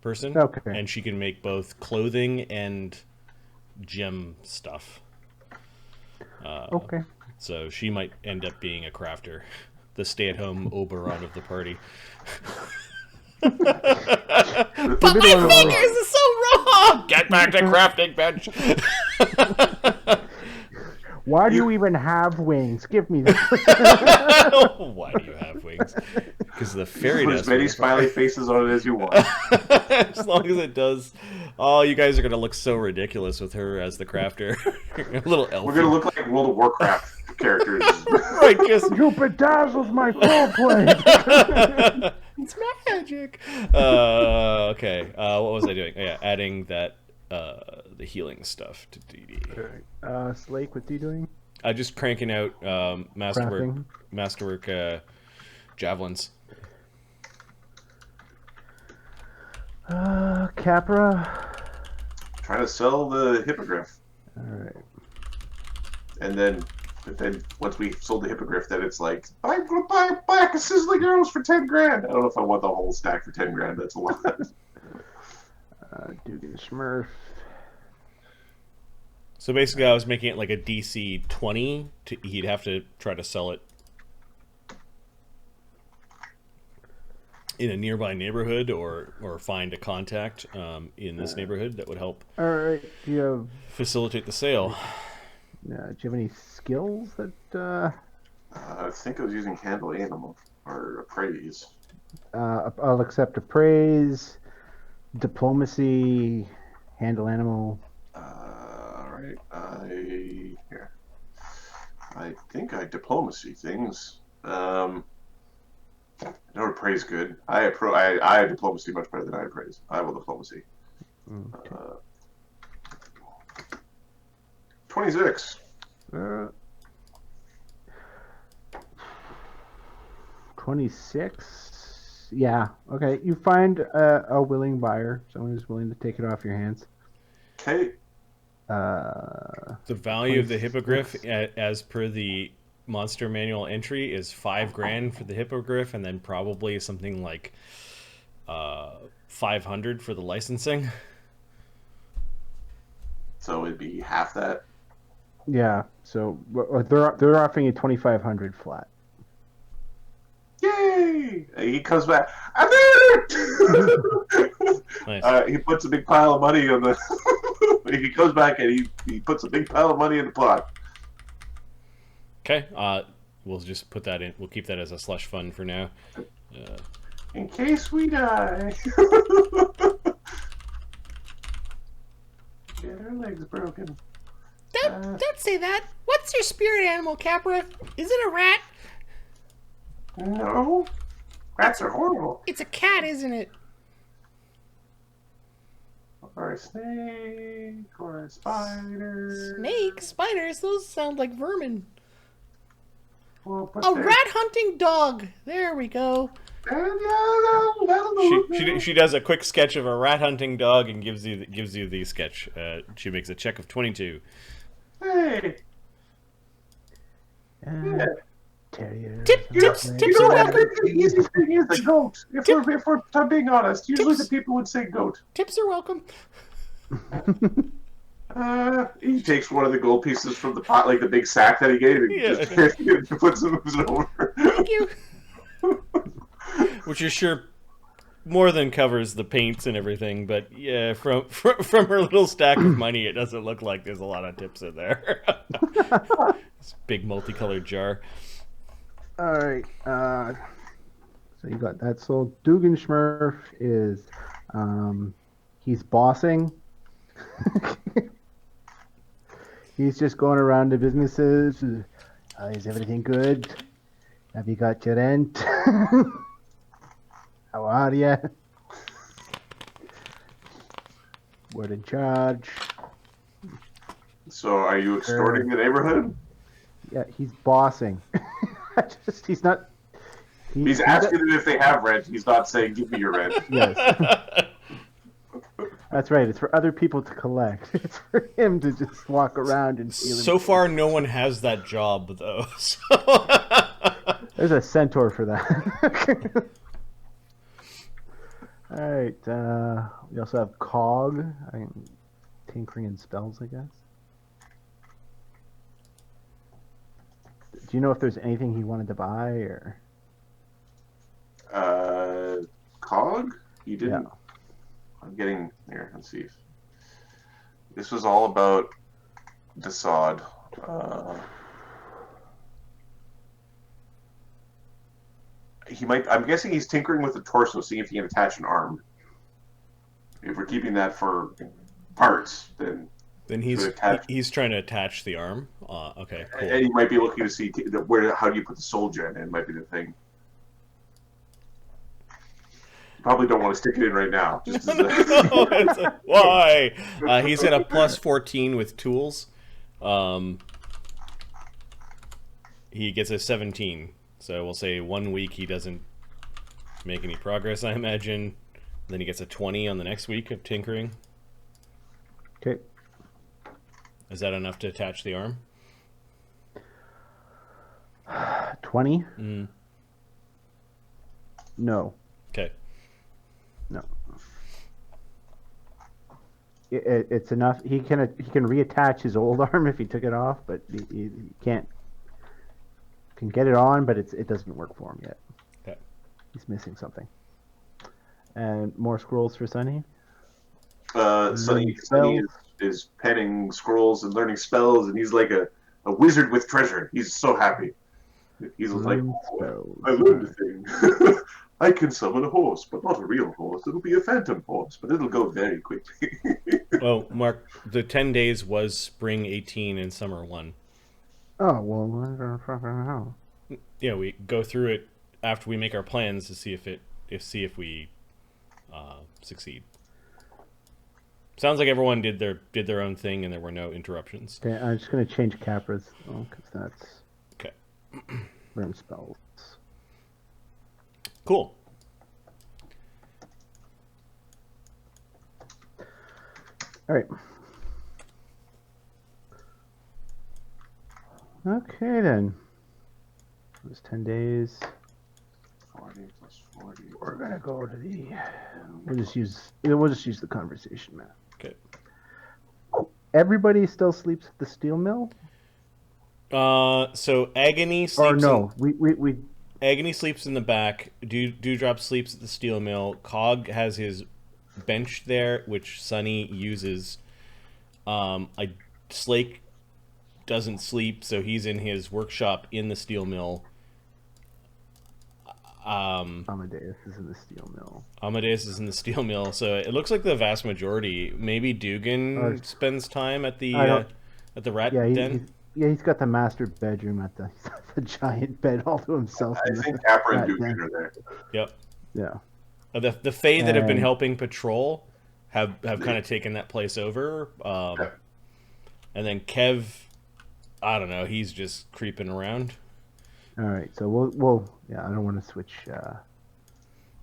person. Okay. And she can make both clothing and gem stuff. Okay. So she might end up being a crafter, the stay-at-home Oberon of the party. But my fingers are so raw! Get back to crafting bench! Why do you even have wings? Give me that. Why do you have wings? Because the fairy Put does. as many smiley faces on it as you want. As long as it does. Oh, you guys are going to look so ridiculous with her as the crafter. A little elf. We're gonna look like World of Warcraft characters. Right, just... You bedazzled my roleplay. It's magic. Okay. What was I doing? Yeah, adding that the healing stuff to Dee Dee. Slake, what's he doing? Just cranking out masterwork javelins. Capra. Trying to sell the hippogriff. All right. And then once we sold the hippogriff, then it's like, I'm gonna buy a pack of sizzling arrows for 10 grand. I don't know if I want the whole stack for 10 grand. That's a lot. Duggan Smurf. So basically, I was making it like a DC 20. He'd have to try to sell it in a nearby neighborhood or find a contact in this neighborhood that would help All right. Do you have facilitate the sale. do you have any skills that? I think I was using handle animal or appraise. I'll accept appraise, diplomacy, handle animal. Alright, I think I diplomacy things. I know appraise good. I diplomacy much better than I appraise. I will diplomacy. Okay. 26. 26. Yeah. Okay. You find a willing buyer, someone who's willing to take it off your hands. Okay. The value of the hippogriff, as per the monster manual entry, is 5 grand for the hippogriff, and then probably something like 500 for the licensing. So it'd be half that. Yeah. So they're offering you 2,500 flat. Yay! He comes back. I did it! Nice. He puts a big pile of money on the. He comes back and he puts a big pile of money in the pot. Okay. We'll just put that in. We'll keep that as a slush fund for now. In case we die. Get her legs broken. Don't say that. What's your spirit animal, Capra? Is it a rat? No. Rats are horrible. It's a cat, isn't it? Or a snake, or a spider. Snake? Spiders? Those sound like vermin. We'll put A that- rat hunting dog. There we go. She does a quick sketch of a rat hunting dog and gives you the sketch. She makes a check of 22. Hey. Terrier. Tips You are know what? welcome. The easiest thing is the goat. If we're being honest, usually the people would say goat. Tips are welcome. He takes one of the gold pieces from the pot, like the big sack that he gave, and just puts it, moves it over. Thank you. Which is sure more than covers the paints and everything, but yeah, from her little stack of money, it doesn't look like there's a lot of tips in there. This big multicolored jar. All right. So you got that sold. Dugganschmirf is, he's bossing. He's just going around to businesses. Is everything good? Have you got your rent? How are ya? We're in charge. So, are you extorting the neighborhood? Yeah, he's bossing. He's not. He's asking them if they have rent. He's not saying, "Give me your rent." Yes. That's right. It's for other people to collect. It's for him to just walk around and feel. So far, no one has that job, though. So. There's a centaur for that. All right. We also have Cog. Tinkering and spells, I guess. Do you know if there's anything he wanted to buy or? Cog? You didn't. Yeah. I'm getting here. Let's see. This was all about the sod. He might. I'm guessing he's tinkering with the torso, seeing if he can attach an arm. If we're keeping that for parts, then he's trying to attach the arm. Okay, cool. And he might be looking to see how do you put the soul gen in. Might be the thing. Probably don't want to stick it in right now. Just why? He's at a plus 14 with tools. He gets a 17. So we'll say 1 week he doesn't make any progress, I imagine. Then he gets a 20 on the next week of tinkering. Okay. Is that enough to attach the arm? 20? Mm. No. Okay. No. It's enough. He can reattach his old arm if he took it off, but he can't. Can get it on, but it doesn't work for him yet. Okay. He's missing something. And more scrolls for Sunny. Sunny is penning scrolls and learning spells, and he's like a wizard with treasure. He's so happy. He's like, I learned a thing. I can summon a horse, but not a real horse. It'll be a phantom horse, but it'll go very quickly. Well, Mark, the 10 days was spring 18 and summer 1. Oh, well, I don't fucking know. Yeah, we go through it after we make our plans to see if we succeed. Sounds like everyone did their own thing and there were no interruptions. Okay, I'm just gonna change Capra's because that's okay. room spells. Cool. All right. Okay then. It was 10 days. 40 plus 40. We're gonna go to the. We'll just use the conversation map. Okay. Everybody still sleeps at the steel mill. So Agony sleeps. Or no, we. Agony sleeps in the back. Dewdrop sleeps at the steel mill. Cog has his bench there, which Sunny uses. Slake doesn't sleep, so he's in his workshop in the steel mill. Amadeus is in the steel mill. Amadeus is in the steel mill, so it looks like the vast majority. Maybe Duggan spends time at the rat den. He's got the master bedroom at the giant bed all to himself. I think Capra and Duggan are there. Yep. Yeah. The Fae that have been helping patrol have kind of taken that place over. And then Kev, I don't know, he's just creeping around. All right, so we'll I don't want to switch. I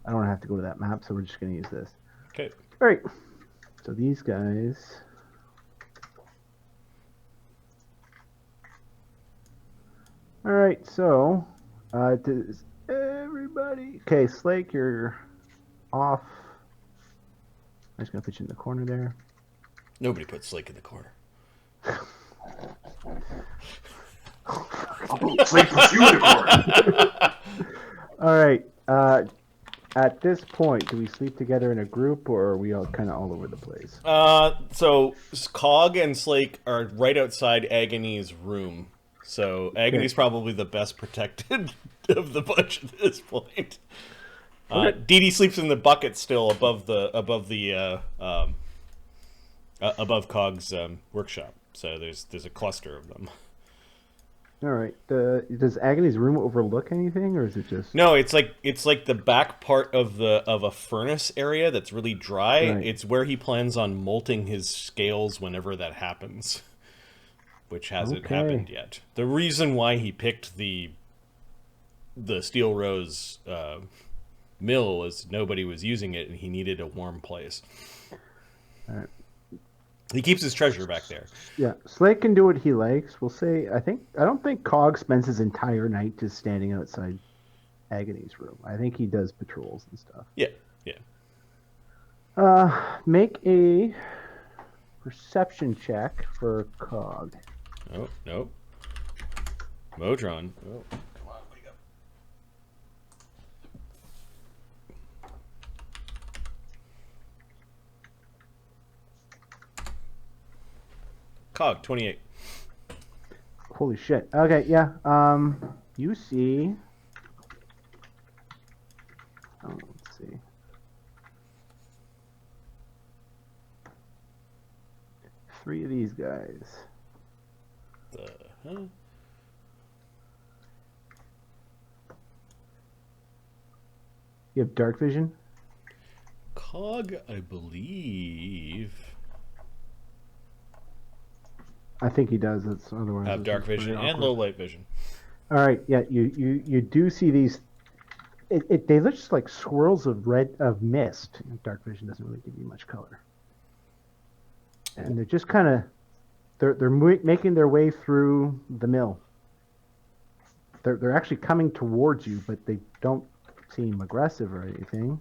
don't want to have to go to that map, so we're just going to use this. Okay. All right. So these guys. All right, so does everybody? Okay, Slake, you're off. I'm just gonna put you in the corner there. Nobody puts Slake in the corner. Slake puts you in the corner. All right. At this point, do we sleep together in a group, or are we all kind of all over the place? So Cog and Slake are right outside Agony's room. So Agony's probably the best protected of the bunch at this point. Dee Dee sleeps in the bucket still above Cog's workshop. So there's a cluster of them. All right. Does Agony's room overlook anything, or is it just? No, it's like the back part of a furnace area that's really dry. Right. It's where he plans on molting his scales whenever that happens, which hasn't happened yet. The reason why he picked the Steelrose Mill was nobody was using it, and he needed a warm place. All right. He keeps his treasure back there. Yeah, Slake can do what he likes. We'll say I don't think Cog spends his entire night just standing outside Agony's room. I think he does patrols and stuff. Yeah. Make a perception check for Cog. Oh, nope. Modron. Oh, come on, wake up. Cog, 28. Holy shit. Okay, yeah. You see. Oh, let's see. Three of these guys. Huh? You have dark vision? Cog, I believe. I think he does. It's otherwise. Have it's dark pretty vision and awkward. low light vision. All right, yeah, you do see these. They look just like swirls of mist. Dark vision doesn't really give you much color, and they're just kind of making their way through the mill. They're actually coming towards you, but they don't seem aggressive or anything.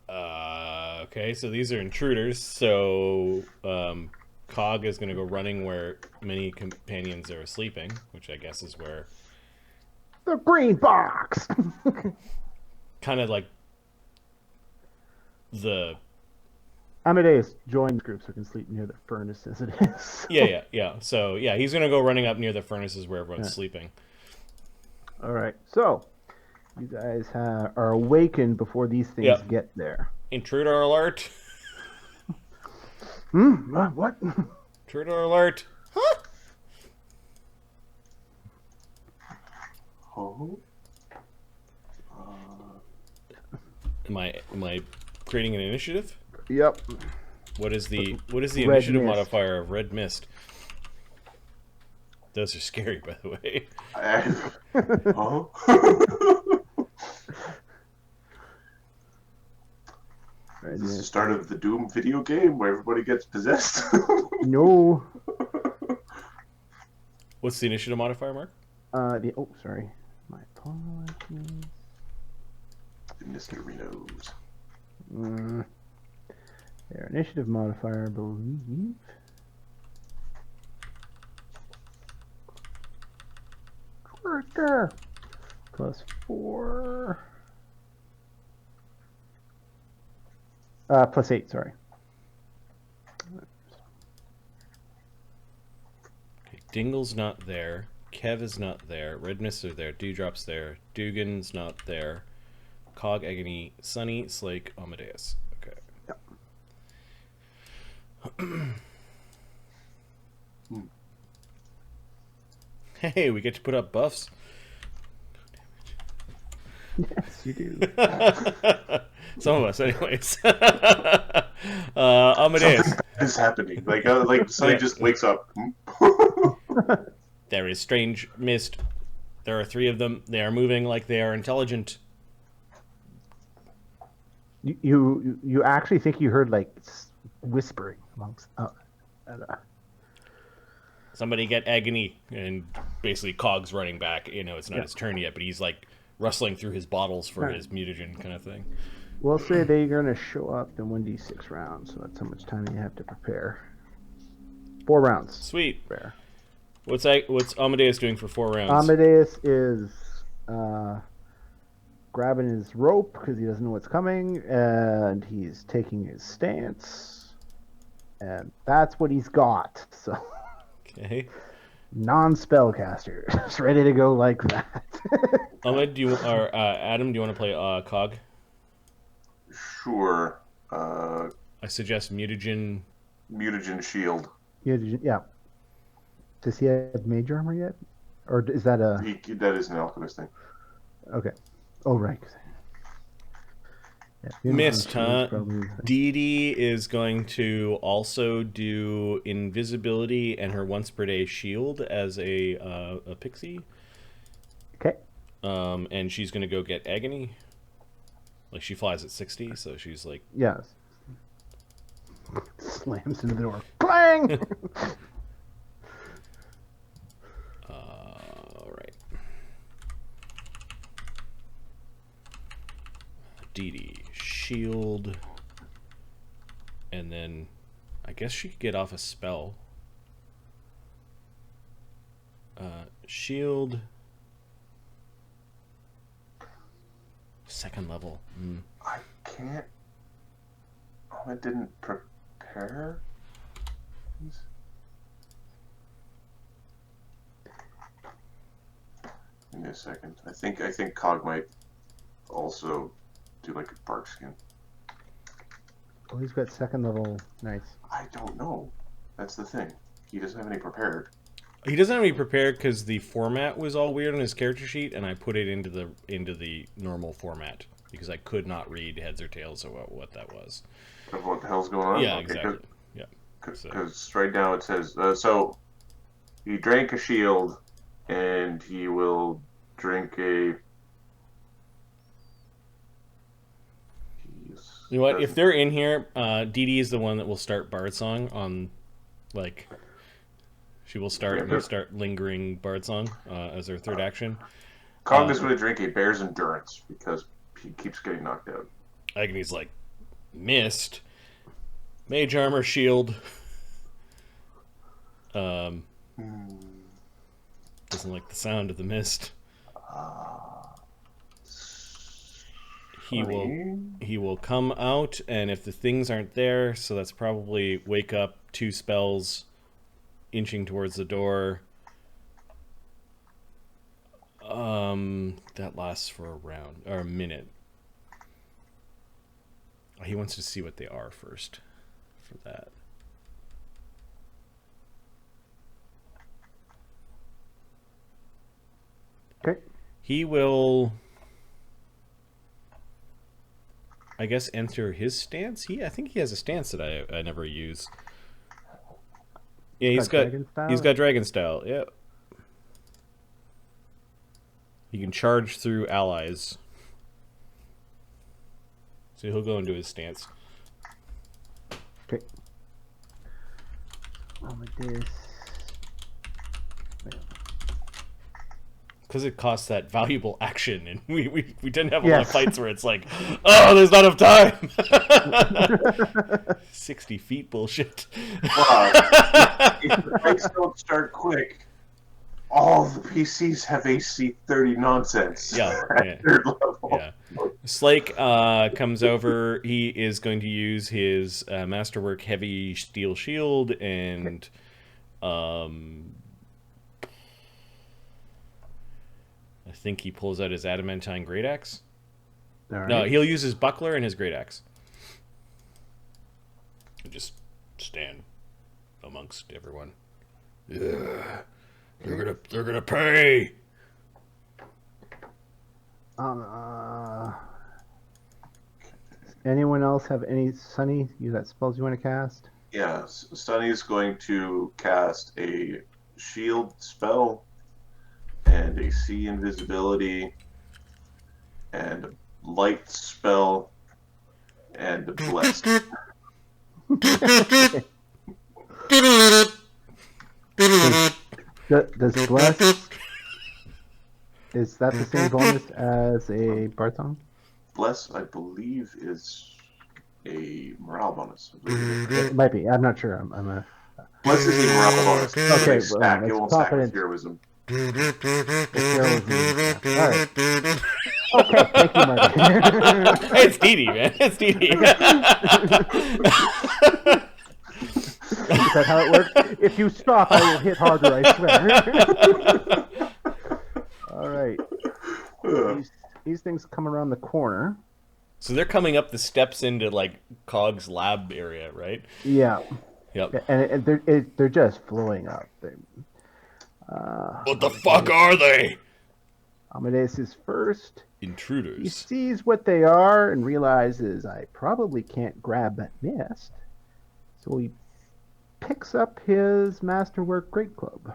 Okay, so these are intruders. So Cog is going to go running where many companions are sleeping, which I guess is where The green box. kind of like the Amadeus joins group so he can sleep near the furnace as it is. yeah. So yeah, he's going to go running up near the furnaces where everyone's sleeping. All right, so you guys are awakened before these things get there. Intruder alert! What? Intruder alert! Huh? Oh. Am I creating an initiative? Yep. What is the Red initiative mist. modifier of red mist? Those are scary, by the way. Oh. Is this the start of the Doom video game where everybody gets possessed? No. What's the initiative modifier, Mark? Sorry. My apologies. The Mysterios. Their initiative modifier, I believe. Right there. +4. +8, sorry. Okay, Dingle's not there. Kev is not there. Red Mists are there. Dewdrop's there. Duggan's not there. Cog, Agony, Sunny, Slake, Amadeus. Okay. Hey, we get to put up buffs. Yes, you do. Some of us, anyways. Amadeus. Something bad is happening. Like Sunny just wakes up. There is strange mist. There are 3 of them. They are moving like they are intelligent. You actually think you heard like whispering amongst. Somebody get Agony, and basically Cog's running back. You know, it's not his turn yet, but he's like rustling through his bottles for his mutagen kind of thing. We'll say they're going to show up in 1d6 rounds, so that's how much time you have to prepare. 4 rounds. Sweet. Prepare. What's Amadeus doing for 4 rounds? Amadeus is grabbing his rope because he doesn't know what's coming, and he's taking his stance, and that's what he's got. So, Okay. non-spellcaster, just ready to go like that. Ahmed, Adam, do you want to play Cog? Sure. I suggest mutagen. Mutagen shield. Yeah. Does he have mage armor yet, or is that a? That is an alchemist thing. Okay. Oh right. Yeah, Missed, huh? probably- Dee Dee is going to also do invisibility and her once per day shield as a pixie. Okay. And she's going to go get Agony. Like, she flies at 60, so she's like... Yes. Slams into the door. Clang! Alright. Dee Dee. Shield. And then I guess she could get off a spell. Shield. Second level. I can't. Oh, I didn't prepare. Give me a second. I think Cog might also do like a bark skin. Oh, he's got second level. Nice. I don't know. That's the thing. He doesn't have any prepared. He doesn't have any prepared because the format was all weird on his character sheet, and I put it into the normal format because I could not read heads or tails of what that was. Of what the hell's going on? Yeah, Okay, exactly. Yeah. Because right now it says so. He drank a shield, and he will drink a. You know what? If they're in here, Dee Dee is the one that will start Bard Song on, like. She will start lingering Bard Song as her third action. Cog is going to drink a Bear's Endurance because he keeps getting knocked out. Agony's like, mist, mage armor, shield. Doesn't like the sound of the mist. He will come out, and if the things aren't there, so that's probably wake up, 2 spells. Inching towards the door. That lasts for a round or a minute. He wants to see what they are first for that. Okay. He will, I guess, enter his stance. I think he has a stance that I never use. Yeah, he's got dragon style. Yeah. He can charge through allies. So he'll go into his stance. Okay. This. Because it costs that valuable action, and we tend to have a lot of fights where it's like, oh, there's not enough time. 60 feet bullshit. Wow. If the fights don't start quick, all the PCs have AC 30 nonsense. Yeah. Third level. Yeah. Slake comes over. He is going to use his Masterwork Heavy Steel Shield and I think he pulls out his adamantine great axe. All right. No, he'll use his buckler and his great axe. And just stand amongst everyone. Yeah, they're gonna pay. Anyone else have any Sunny? You got spells you want to cast? Yeah, Sunny's going to cast a shield spell and a sea invisibility and a light spell and a bless. Does bless? Is that the same bonus as a Barthong? Bless, I believe, is a morale bonus. It might be. I'm not sure. I'm a. Bless is a morale bonus. Okay, It won't stack with confidence. heroism. Alright. Okay, thank you, Marty. It's Dee Dee, man. It's Dee Dee. Is that how it works? If you stop, I will hit harder, I swear. Alright. These things come around the corner. So they're coming up the steps into like Cog's lab area, right? Yeah. Yep. And they're just flowing up. What the fuck are they? Amadeus is first. He Intruders. sees what they are and realizes I probably can't grab that mist. So he picks up his Masterwork Great Club.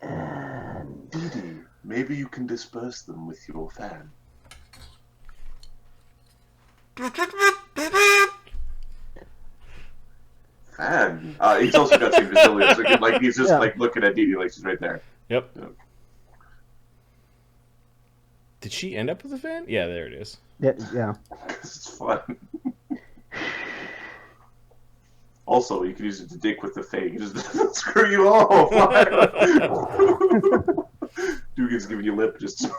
And Dee Dee, maybe you can disperse them with your fan. Fan? He's also got some resilience. Like he's just like looking at Dee Dee like she's right there. Yep. Did she end up with a fan? Yeah, there it is. Yeah. Because it's fun. Also, you can use it to dick with the fake. Just screw you all. Duggan's giving you lip. Just. So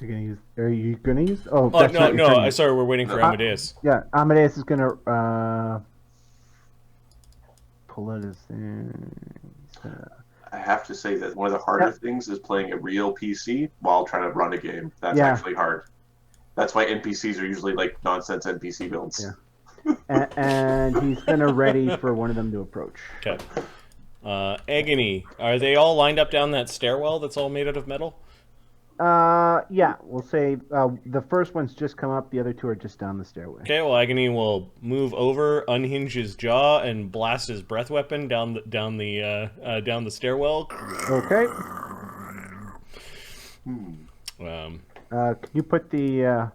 you're gonna use? Are you gonna use? Oh, Oh that's no, not your turn no. yet. Sorry, we're waiting for Amadeus. Yeah, Amadeus is gonna pull out his thing. I have to say that one of the harder things is playing a real PC while trying to run a game. That's actually hard. That's why NPCs are usually like nonsense NPC builds. Yeah. And he's gonna ready for one of them to approach. Okay. Agony. Are they all lined up down that stairwell that's all made out of metal? Yeah, we'll say the first one's just come up. The other two are just down the stairway. Okay, well, Agony will move over, unhinge his jaw, and blast his breath weapon down the stairwell. Okay. Can you put the?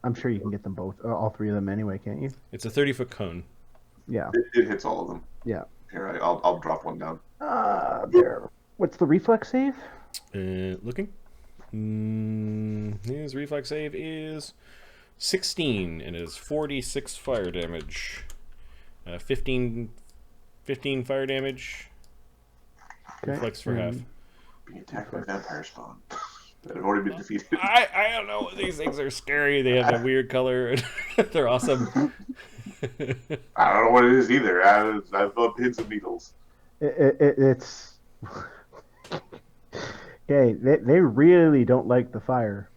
I'm sure you can get them both, all three of them anyway, can't you? It's a 30-foot cone. Yeah. It hits all of them. Yeah. Here, I'll drop one down. There. What's the reflex save? Looking. His reflex save is 16 and is 46 fire damage. 15 fire damage. Okay. Reflex for half. Being attacked by vampire spawn. That have already been defeated. I don't know. These things are scary. They have a weird color. They're awesome. I don't know what it is either. I love pins and needles. It's okay. They really don't like the fire.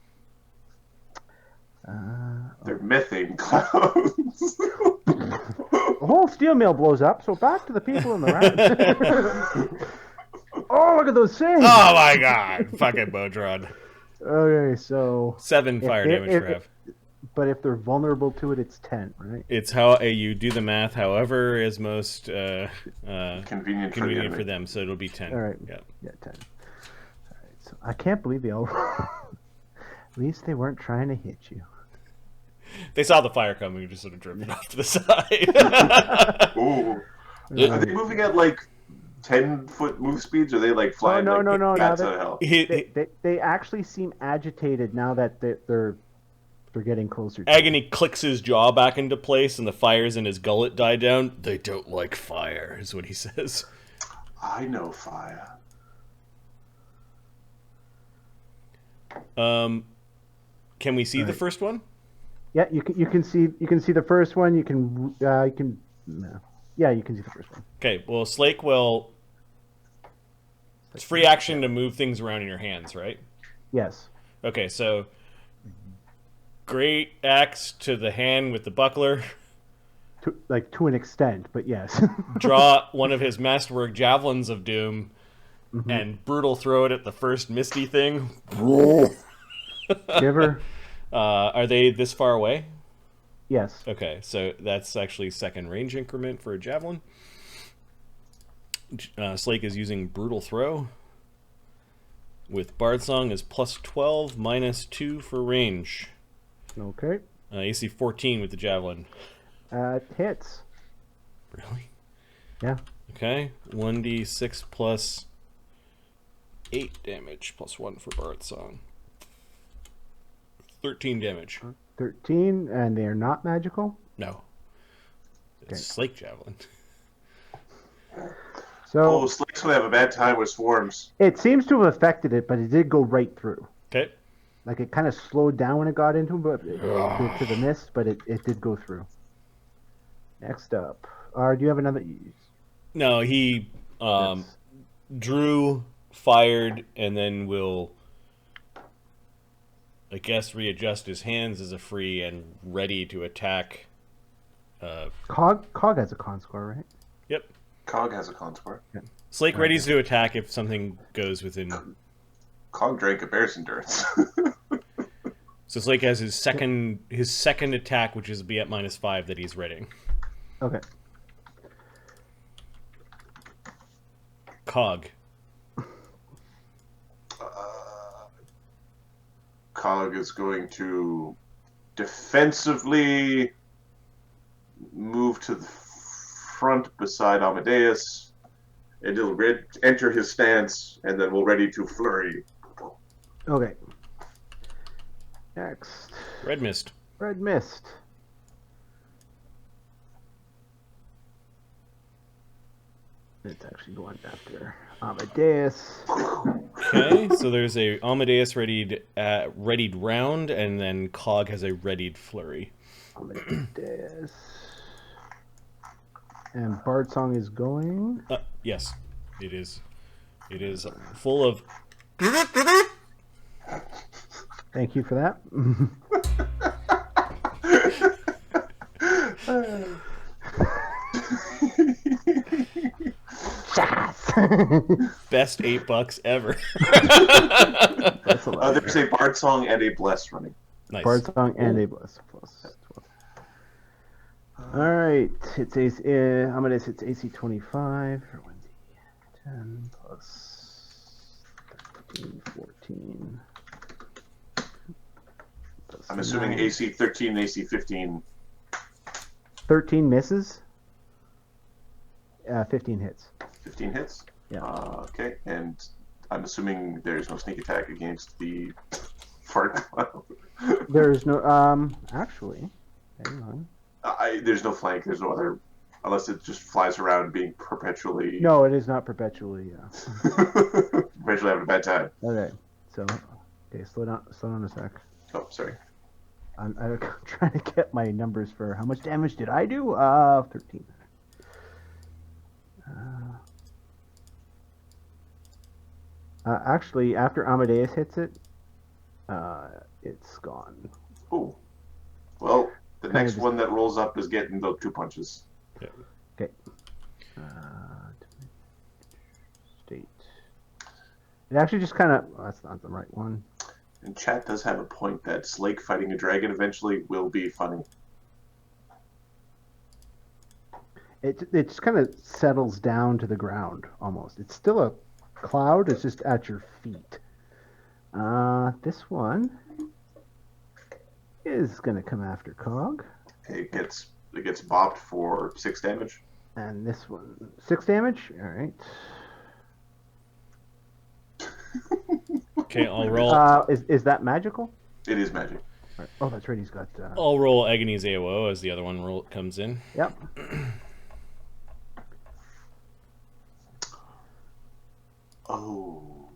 They're methane clouds. The whole steel mill blows up. So back to the people in the round. Oh, look at those things! Oh my god! Fucking Bodron. Okay, so 7 fire damage for half. But if they're vulnerable to it, it's 10, right? It's how you do the math. However, is most Convenient for them. So it'll be 10. All right. Yeah. Yeah, 10. All right. So I can't believe they all. At least they weren't trying to hit you. They saw the fire coming and just sort of drifted off to the side. Ooh. Are they moving at like 10-foot move speeds, or are they like flying? No. Bats out of hell? They actually seem agitated now that they're getting closer. Agony clicks his jaw back into place, and the fires in his gullet die down. They don't like fire, is what he says. I know fire. Can we see the first one? Yeah, you can see the first one. You can yeah, you can see the first one. Okay, well, Slake will. It's free action to move things around in your hands, right? Yes. Okay, so great axe to the hand with the buckler. To an extent, but yes. Draw one of his masterwork javelins of doom, and brutal throw it at the first misty thing. Giver. Are they this far away? Yes. Okay, so that's actually second range increment for a javelin. Slake is using brutal throw. With Bard Song is plus 12, minus 2 for range. Okay. AC 14 with the javelin. Hits. Really? Yeah. Okay. 1d6 plus 8 damage, plus 1 for Bard Song. 13 damage. 13, and they are not magical? No. It's Okay. Slake javelin. So Slake's gonna have a bad time with swarms. it seems to have affected it, but it did go right through. Okay. Like it kind of slowed down when it got into him, but to the mist, but it did go through. Next up, do you have another? No, he Yes. drew, fired, and then will, I guess, readjust his hands as a free and ready to attack. Cog has a con score, right? Yep. Cog has a con score. Slake readies to attack if something goes within. Cog drank a bear's endurance. So Slake has his second attack, which is be at -5 that he's readying. Okay. Cog. Cog is going to defensively move to the front beside Amadeus. And he'll enter his stance, and then we'll ready to flurry. Okay. Next. Red mist. Red Mist. It's actually going after Amadeus. Okay, so there's a Amadeus readied round, and then Cog has a readied flurry. Amadeus. And Bard Song is going. Yes, it is. It is full of. Thank you for that. Best $8 ever. There's a Bard Song and a Bless running. Nice. Bard Song and a Bless. Plus 12. Alright, it's Amadeus, it's AC 25 for 10 plus 13, 14. Plus I'm assuming 9. AC 13 and AC 15. 13 misses. 15 hits. 15 hits? Yeah. Okay, and I'm assuming there's no sneak attack against the fart cloud. There's no, actually, hang on. There's no flank, there's no other, unless it just flies around being perpetually... No, it is not perpetually, perpetually having a bad time. Okay, so, slow down a sec. Oh, sorry. I'm trying to get my numbers for how much damage did I do? 13. Actually, after Amadeus hits it, it's gone. Ooh. Well, the Kinda next just- one that rolls up is getting the 2 punches. Okay. State. It actually just kind of... that's not the right one. And chat does have a point that Slake fighting a dragon eventually will be funny. It just kind of settles down to the ground, almost. It's still a cloud, it's just at your feet. This one is going to come after Cog. It gets bopped for 6 damage. And this one, 6 damage? Alright. Okay, I'll roll. Is that magical? It is magic. Right. Oh, that's right, he's got... I'll roll Agony's AOO as the other one comes in. Yep. Oh.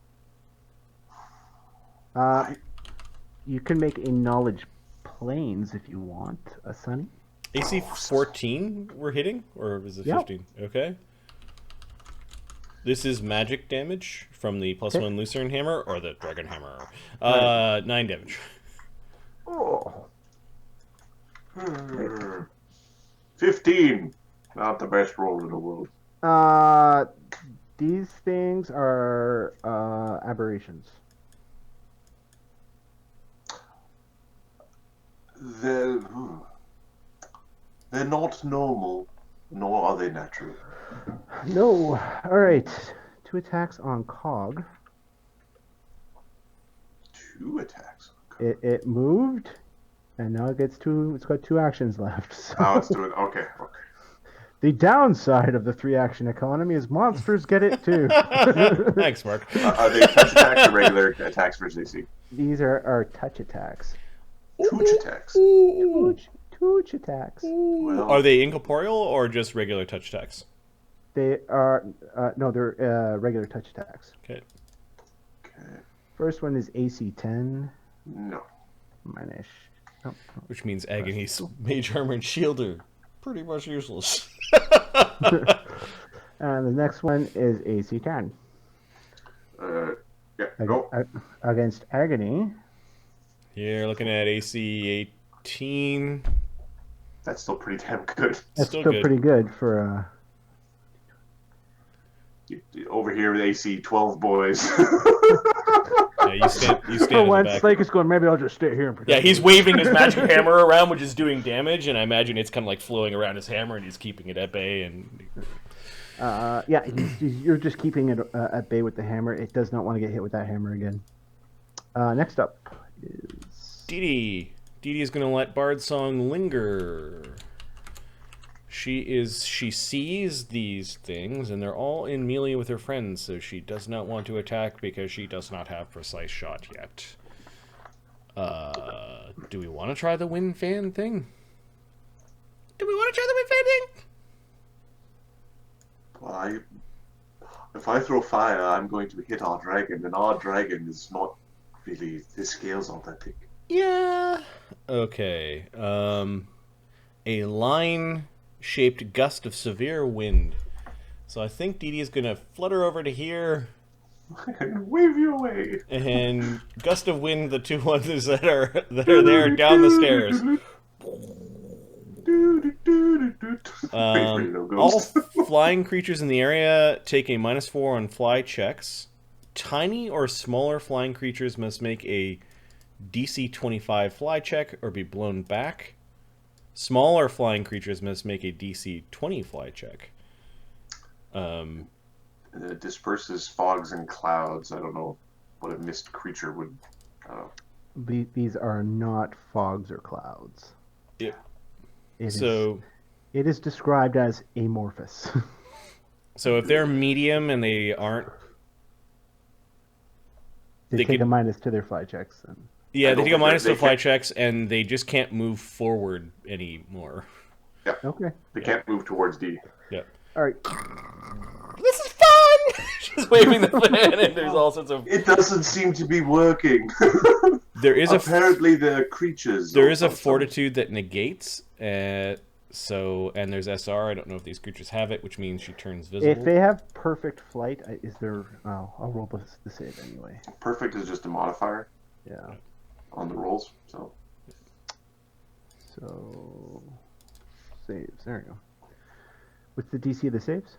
You can make a knowledge planes if you want, Sunny. AC 14 we're hitting? Or is it 15? Yep. Okay. This is magic damage from the +1 Lucerne Hammer or the Dragon Hammer. 9 damage. Oh. 15. Not the best roll in the world. These things are aberrations. They're not normal, nor are they natural. No. All right. 2 attacks on Cog. 2 attacks. It moved, and now it gets 2. It's got 2 actions left. So. Oh, it's doing okay. The downside of the 3-action economy is monsters get it too. Thanks, Mark. Are they touch attacks or regular attacks versus AC? These are touch attacks. Touch attacks. Touch attacks. Well, Are they incorporeal or just regular touch attacks? They are no, they're regular touch attacks. Okay. First one is AC 10. No. Minus. Oh. Which means Agony's mage armor and shield are pretty much useless. And the next one is AC 10. Yeah, go. Against Agony. You're looking at AC 18. That's still pretty damn good. That's Still still good. pretty good for... Over here with AC 12 boys. Yeah, you stand For in the once, back. Slake is going, maybe I'll just stay here and protect Yeah, he's waving his magic hammer around, which is doing damage, and I imagine it's kind of like flowing around his hammer, and he's keeping it at bay. And yeah, you're just keeping it at bay with the hammer. It does not want to get hit with that hammer again. Next up is... Dee Dee. Dee Dee is going to let Bard Song linger. She sees these things, and they're all in melee with her friends, so she does not want to attack because she does not have precise shot yet. Do we want to try the wind fan thing? Well, if I throw fire, I'm going to hit our dragon, and our dragon is not really, his scales aren't that big. Yeah. Okay. A line-shaped gust of severe wind. So I think Dee Dee is gonna flutter over to here And wave you away. and gust of wind the two ones that are there down the stairs. All flying creatures in the area take a -4 on fly checks. Tiny or smaller flying creatures must make a DC 25 fly check or be blown back. Smaller flying creatures must make a DC 20 fly check. It disperses fogs and clouds. I don't know what a mist creature would. These are not fogs or clouds. Yep. It is described as amorphous. So if they're medium and they aren't, They take a minus to their fly checks. And... yeah, they take a minus to fly checks, and they just can't move forward anymore. Yeah. Okay. They can't move towards D. Yeah. All right. This is fun! She's waving the fan, and there's all sorts of... It doesn't seem to be working. There is apparently the creatures. There is a fortitude that negates, so, and there's SR. I don't know if these creatures have it, which means she turns visible. If they have perfect flight, is there... Oh, I'll roll the save anyway. Perfect is just a modifier. Yeah. On the rolls, so... So... Saves. There we go. What's the DC of the saves?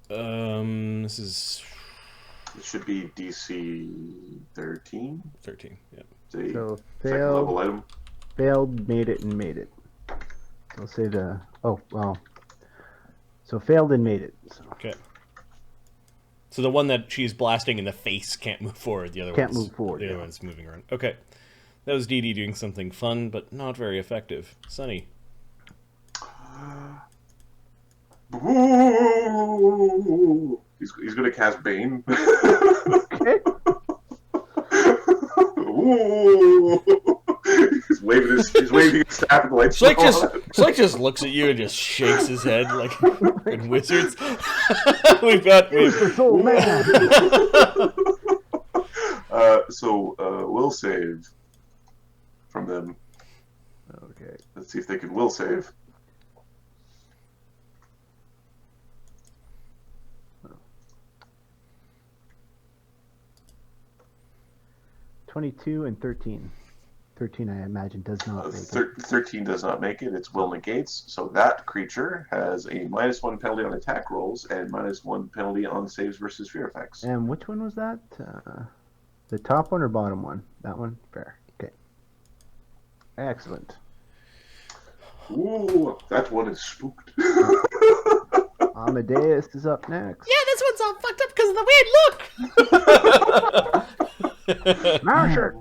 This is... It should be DC 13? 13, yeah. So second level item. Failed, made it, and made it. I'll say the... Oh, well... So failed and made it. So. Okay. So the one that she's blasting in the face can't move forward. The other one's moving around. Okay. That was Dee Dee doing something fun, but not very effective. Sunny. Ooh, he's gonna cast Bane. Okay. Ooh. He's waving his staff at the lights. Slick just looks at you and just shakes his head like in wizards. Will save from them. Okay. Let's see if they can will save. $22 and 13. 13, I imagine, does not make it. 13 does not make it. It's will negates. So that creature has a -1 penalty on attack rolls and -1 penalty on saves versus fear effects. And which one was that? The top one or bottom one? That one? Fair. Okay. Excellent. Ooh, that one is spooked. Amadeus is up next. Yeah, this one's all fucked up because of the weird look. Now, sure.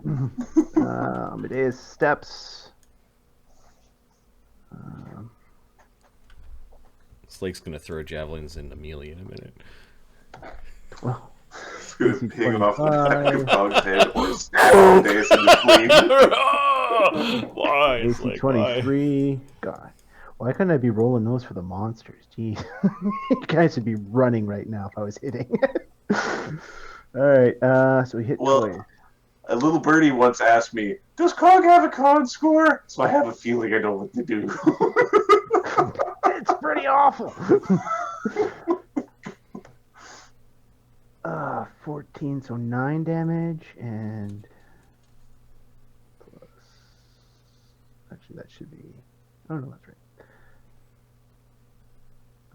Amadeus steps. Slake's gonna throw javelins into Mealy in a minute. Well, it's gonna ping him off the back of Cog's head or stab Amadeus in the sleeve. Why? AC 23. God. Why couldn't I be rolling those for the monsters? Jeez. You guys would be running right now if I was hitting. Alright, so we hit twice. A little birdie once asked me, does Cog have a con score? So I have a feeling I know what to do. It's pretty awful. 14, so 9 damage, and plus... Actually, that should be... Oh, no, that's right.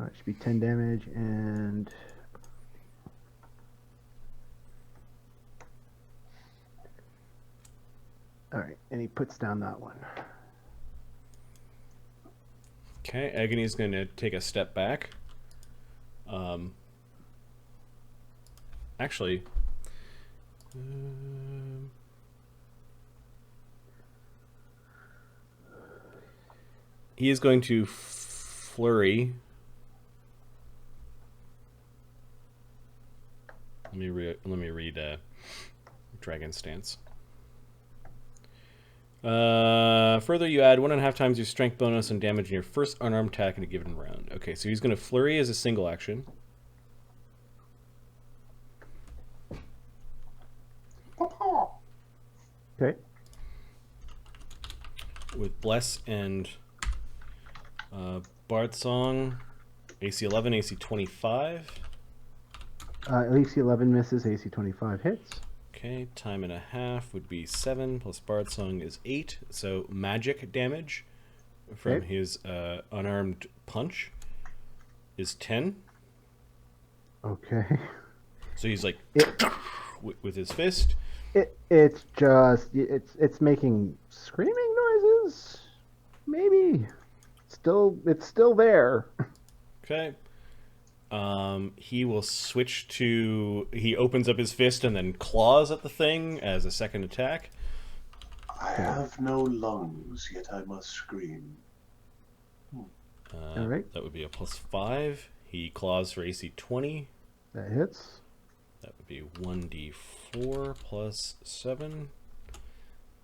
It should be 10 damage, and... Alright, and he puts down that one. Okay, Agony's going to take a step back. Actually... he is going to flurry. Let me read Dragon Stance. Further, you add 1.5 times your strength bonus and damage in your first unarmed attack in a given round. Okay, so he's going to flurry as a single action. Okay. With Bless and Bard Song, AC 11, AC 25. AC 11 misses, AC 25 hits. Okay, time and a half would be 7, plus Bard Song is 8. So magic damage from his unarmed punch is 10. Okay. So he's like with his fist. It's making screaming noises. Maybe. It's still there. Okay. He will switch to... He opens up his fist and then claws at the thing as a second attack. I have no lungs, yet I must scream. All right. That would be a +5. He claws for AC 20. That hits. That would be 1d4 plus 7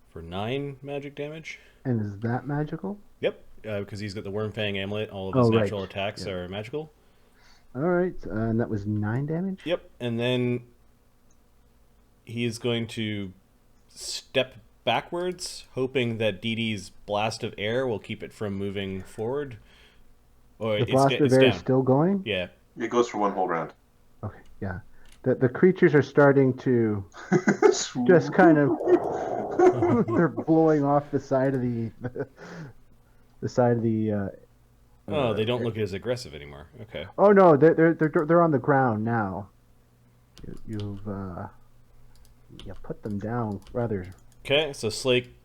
for 9 magic damage. And is that magical? Yep, because he's got the Wormfang Amulet. All of his natural attacks are magical. All right, and that was 9 damage? Yep, and then he is going to step backwards, hoping that Dee Dee's blast of air will keep it from moving forward. Or the blast of air is still going? Yeah. It goes for one whole round. Okay, yeah. The creatures are starting to just kind of they're blowing off the side of the side of the oh, they don't look as aggressive anymore. Okay. Oh no, they're on the ground now. You put them down rather. Okay, so Slake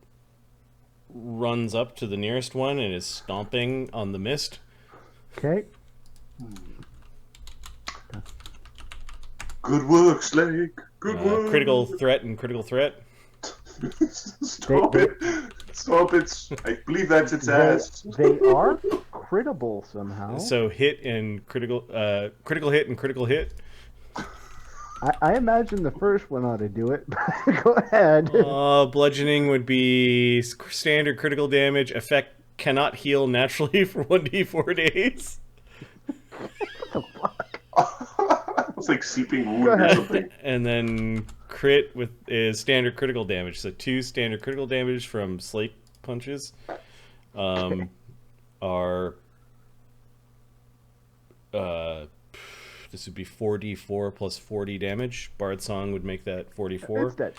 runs up to the nearest one and is stomping on the mist. Okay. Good work, Slake. Good work. Critical threat and critical threat. Stop it. Stop it. I believe that's its ass. They are critable somehow. So hit and critical hit and critical hit. I imagine the first one ought to do it. Go ahead. Bludgeoning would be standard critical damage. Effect cannot heal naturally for 1d4 days. What the fuck? It's like seeping wound or something. And then crit is standard critical damage. So 2 standard critical damage from Slake punches are this would be 4d4 plus 40 damage. Bard Song would make that 44. It's that.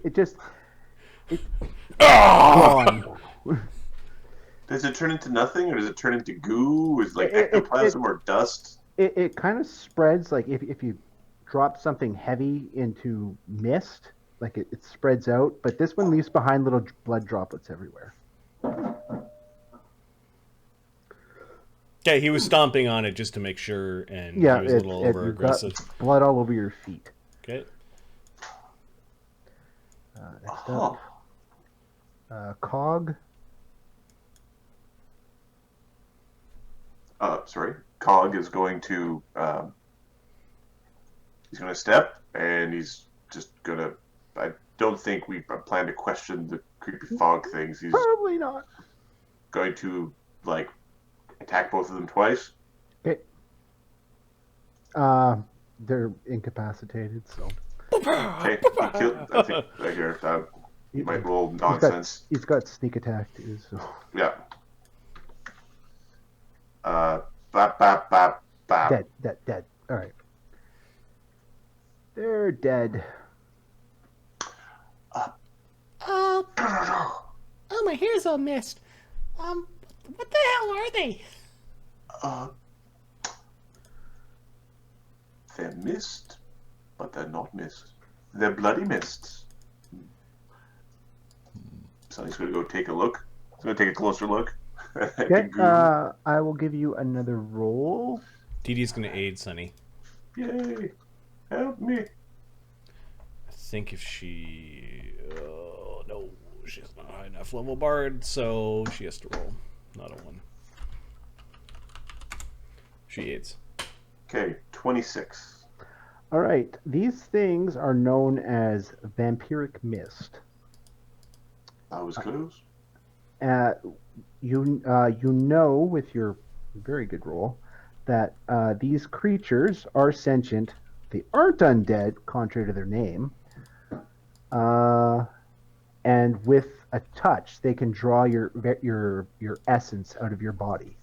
It just. Oh! Does it turn into nothing, or does it turn into goo? Is it like ectoplasm or dust? It kind of spreads, like if you drop something heavy into mist, like it spreads out, but this one leaves behind little blood droplets everywhere. Yeah, he was stomping on it just to make sure, and he was a little over aggressive. Blood all over your feet. Okay. Next up, Cog. Sorry. Cog is going to he's going to step, and he's just going to. I don't think we plan to question the creepy fog things. He's probably not going to attack both of them twice. Okay. They're incapacitated, so. Okay, he killed. I think right here. He might roll nonsense. He's got sneak attack too, so. Yeah. Bap, bap, bap, bap. Dead. All right. They're dead. Oh, my hair's all messed. What the hell are they? They're mist, but they're not mist. They're bloody mists. Sonny's gonna go take a look. He's gonna take a closer look. Okay, I will give you another roll. Dee Dee's going to aid Sunny. Yay! Help me! I think if she... no, she's not a high enough level bard, so she has to roll. not a 1. She aids. Okay, 26. All right. These things are known as vampiric mist. That was close. You know with your very good roll that these creatures are sentient. They aren't undead, contrary to their name. And with a touch, they can draw your essence out of your body.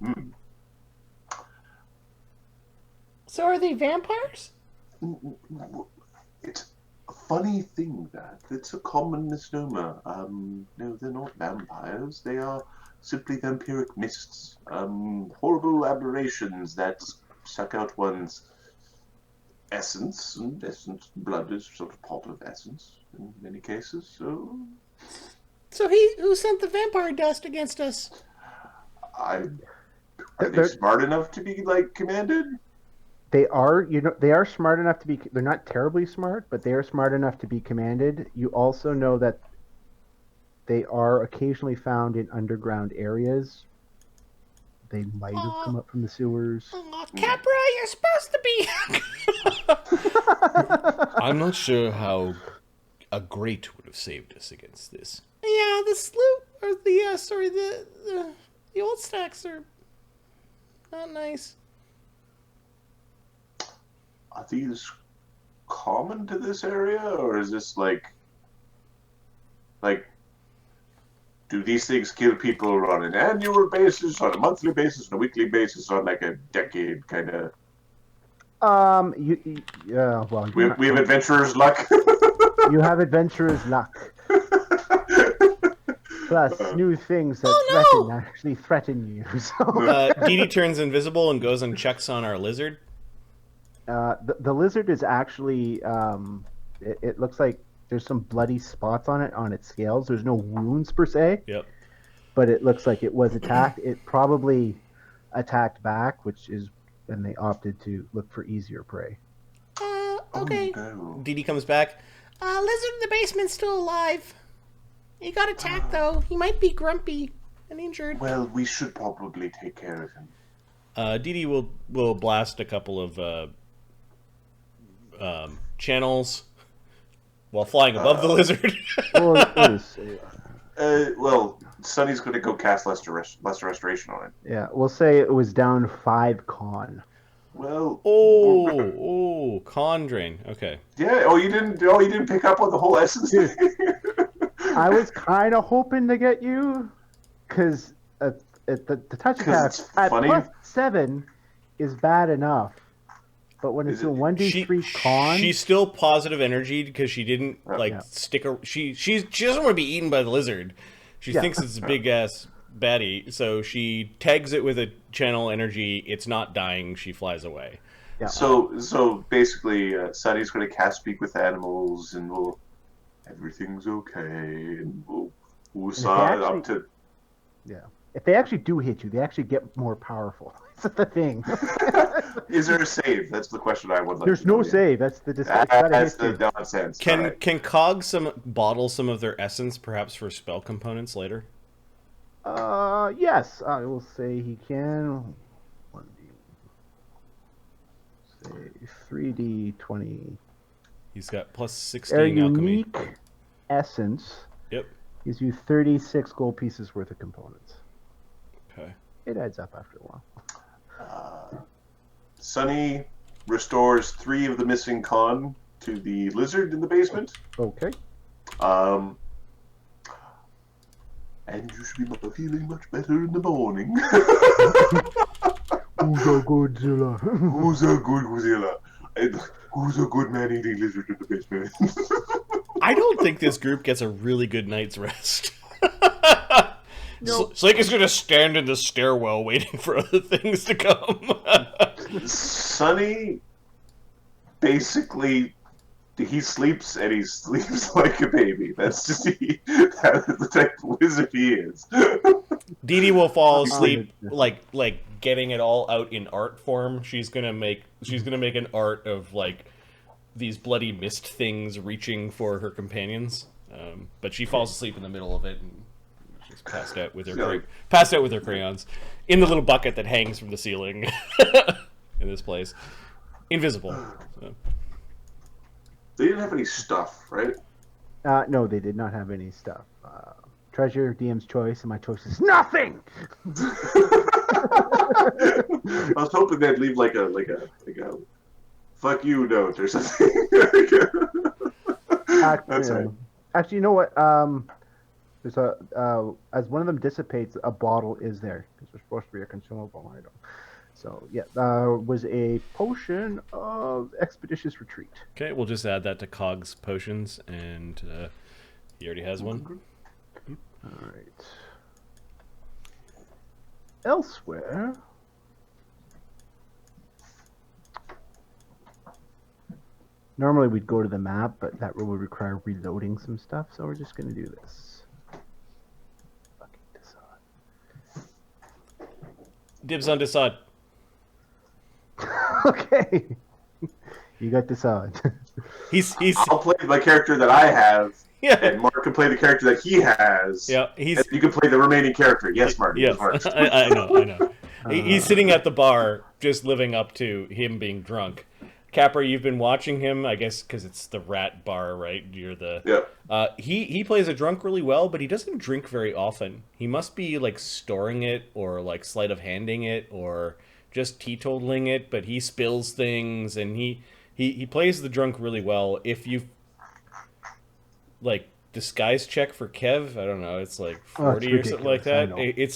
Mm. So are they vampires? It's a funny thing that it's a common misnomer. No, they're not vampires. They are simply vampiric mists. Horrible aberrations that suck out one's essence, and blood is sort of part of essence in many cases. So who sent the vampire dust against us? Are they smart enough to be commanded? They are, they are smart enough to be. They're not terribly smart, but they are smart enough to be commanded. You also know that they are occasionally found in underground areas. They might have come up from the sewers. Capra, you're supposed to be. I'm not sure how a grate would have saved us against this. Yeah, the sloop or the old stacks are not nice. Are these common to this area, or is this like do these things kill people on an annual basis, on a monthly basis, on a weekly basis, on like a decade kind of? Well, we have adventurer's luck. You have adventurer's luck. Plus, new things that actually threaten you. So. Dee Dee turns invisible and goes and checks on our lizard. The lizard is actually, it looks like there's some bloody spots on its scales. There's no wounds per se. Yep. But it looks like it was attacked. It probably attacked back, and they opted to look for easier prey. Okay. Oh, no. Dee Dee comes back. Lizard in the basement's still alive. He got attacked, though. He might be grumpy and injured. Well, we should probably take care of him. Dee Dee will blast a couple of channels while flying above the lizard. Well, Sunny's going to go cast Lesser Restoration on it. Yeah, we'll say it was down 5 con. Well. Con drain. Okay. Yeah. You didn't pick up on the whole essence thing. I was kind of hoping to get you, because the touch attack at +7 is bad enough. But when it's a 1d3 con, she's still positive energy because she didn't stick. She doesn't want to be eaten by the lizard. She thinks it's a big ass baddie, so she tags it with a channel energy. It's not dying. She flies away. Yeah. So basically, Sunny's going to cast Speak with Animals, and everything's okay, and we'll sign up to. Yeah. If they actually do hit you, they actually get more powerful. That's the thing. Is there a save? That's the question I would like. There's no save. That's the That's the nonsense. Can Cog bottle some of their essence, perhaps for spell components later? Yes, I will say he can. 3d20. He's got plus 16 Their alchemy. unique essence. Yep. Gives you 36 gold pieces worth of components. Okay. It adds up after a while. Sunny restores 3 of the missing con to the lizard in the basement. Okay. And you should be feeling much better in the morning. Who's a Godzilla? Who's a good Godzilla? Who's a good man-eating lizard in the basement? I don't think this group gets a really good night's rest. No. Slake is going to stand in the stairwell waiting for other things to come. Sunny, basically, he sleeps and he sleeps like a baby. That's just that's the type of wizard he is. Dee Dee will fall asleep like getting it all out in art form. She's gonna make an art of these bloody mist things reaching for her companions. But she falls asleep in the middle of it. And She's passed out with her Yeah. crayons in the little bucket that hangs from the ceiling in this place. Invisible. So. They didn't have any stuff, right? No, they did not have any stuff. Treasure, DM's choice, and my choice is nothing. I was hoping they'd leave like a fuck you note or something. That's right. Actually, you know what? There's as one of them dissipates, a bottle is there because they're supposed to be a consumable item. So yeah, was a potion of expeditious retreat. Okay, we'll just add that to Cog's potions, and he already has one. All right. Elsewhere. Normally we'd go to the map, but that would require reloading some stuff, so we're just going to do this. Fucking Desaad. Dibs on Desaad. Okay. You got Desaad. He's I'll play my character that I have, yeah. and Mark can play the character that he has. Yeah, he's. And you can play the remaining character. Yes, Mark. Yes, Mark. I know. He's sitting at the bar, just living up to him being drunk. Capra, you've been watching him, I guess, because it's the rat bar, right? You're the. Yeah. He plays a drunk really well, but he doesn't drink very often. He must be like storing it, or like sleight of handing it, or just teetotaling it. But he spills things, and he plays the drunk really well. If you like disguise check for Kev, I don't know, it's like 40 or something like that. It's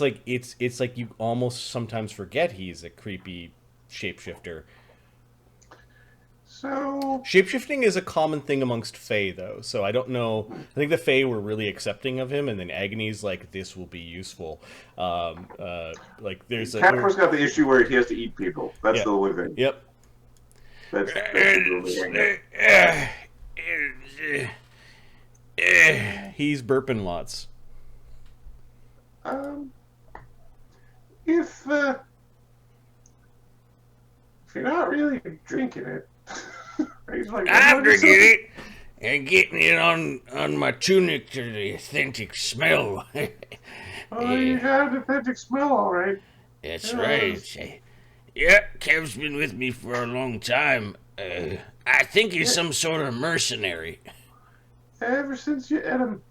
like you almost sometimes forget he's a creepy shapeshifter. So Shapeshifting is a common thing amongst Fae, though, so I don't know. I think the Fae were really accepting of him, and then Agony's like, this will be useful. Like, there's a... Capra's got the issue where he has to eat people. That's the only thing. Yep. That's he's burping lots. If you're not really drinking it, he's like, I'm drinking it and getting it on my tunic to the authentic smell. oh, you got an authentic smell, all right. That's right. Yeah, Kev's been with me for a long time. I think he's some sort of mercenary. Ever since you ate him.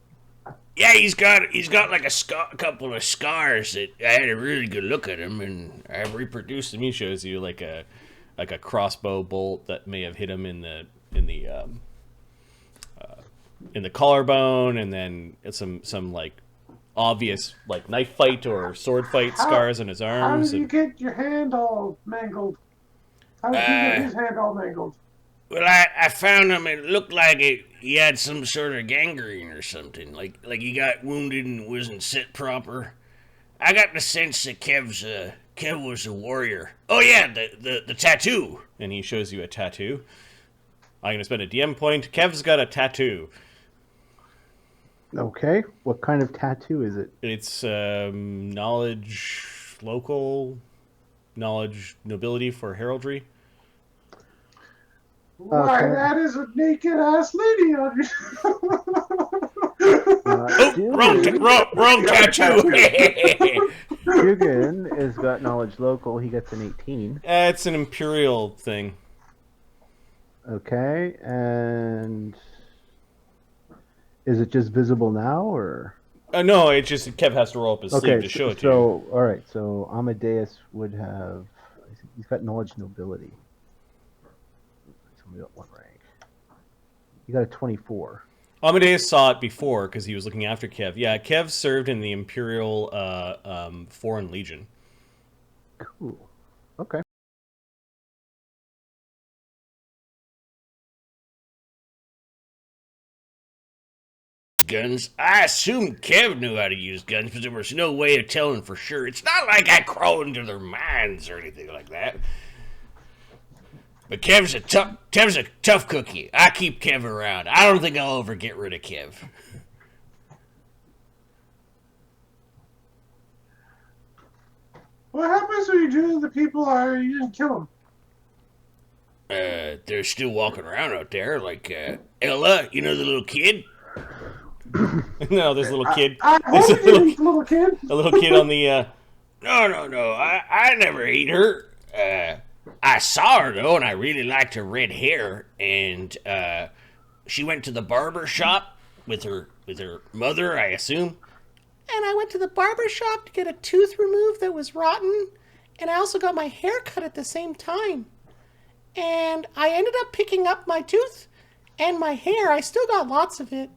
Yeah, he's got like a couple of scars that I had a really good look at him, and I reproduced them. He shows you like a crossbow bolt that may have hit him in the collarbone, and then some like obvious like knife fight or sword fight scars on his arms. How did you get your hand all mangled? How did you get his hand all mangled? Well, I found him. It looked like he had some sort of gangrene or something. Like he got wounded and wasn't set proper. I got the sense that Kev was a warrior. Oh yeah, the tattoo. And he shows you a tattoo. I'm gonna spend a DM point. Kev's got a tattoo. Okay. What kind of tattoo is it? It's knowledge, local knowledge, nobility for heraldry. Why, that is a naked ass lady on you. Wrong tattoo. Duggan has got knowledge local. He gets an 18. It's an imperial thing. Okay, and is it just visible now, or? No, it's just Kev has to roll up his sleeve to show it to you. So, all right. So Amadeus would have. He's got knowledge nobility. So we got one rank. You got a 24. Amadeus saw it before because he was looking after Kev. Yeah, Kev served in the Imperial Foreign Legion. Cool. Okay. Guns. I assumed Kev knew how to use guns, but there was no way of telling for sure. It's not like I crawl into their minds or anything like that. But Kev's a tough cookie. I keep Kev around. I don't think I'll ever get rid of Kev. What happens when you do the people you didn't kill them? They're still walking around out there, like Ella, you know, the little kid? No, there's a little kid. I There's hope you eat, little kid. a little kid on the. No. I never ate her. I saw her though, and I really liked her red hair. And she went to the barber shop with her mother, I assume. And I went to the barber shop to get a tooth removed that was rotten. And I also got my hair cut at the same time. And I ended up picking up my tooth and my hair. I still got lots of it.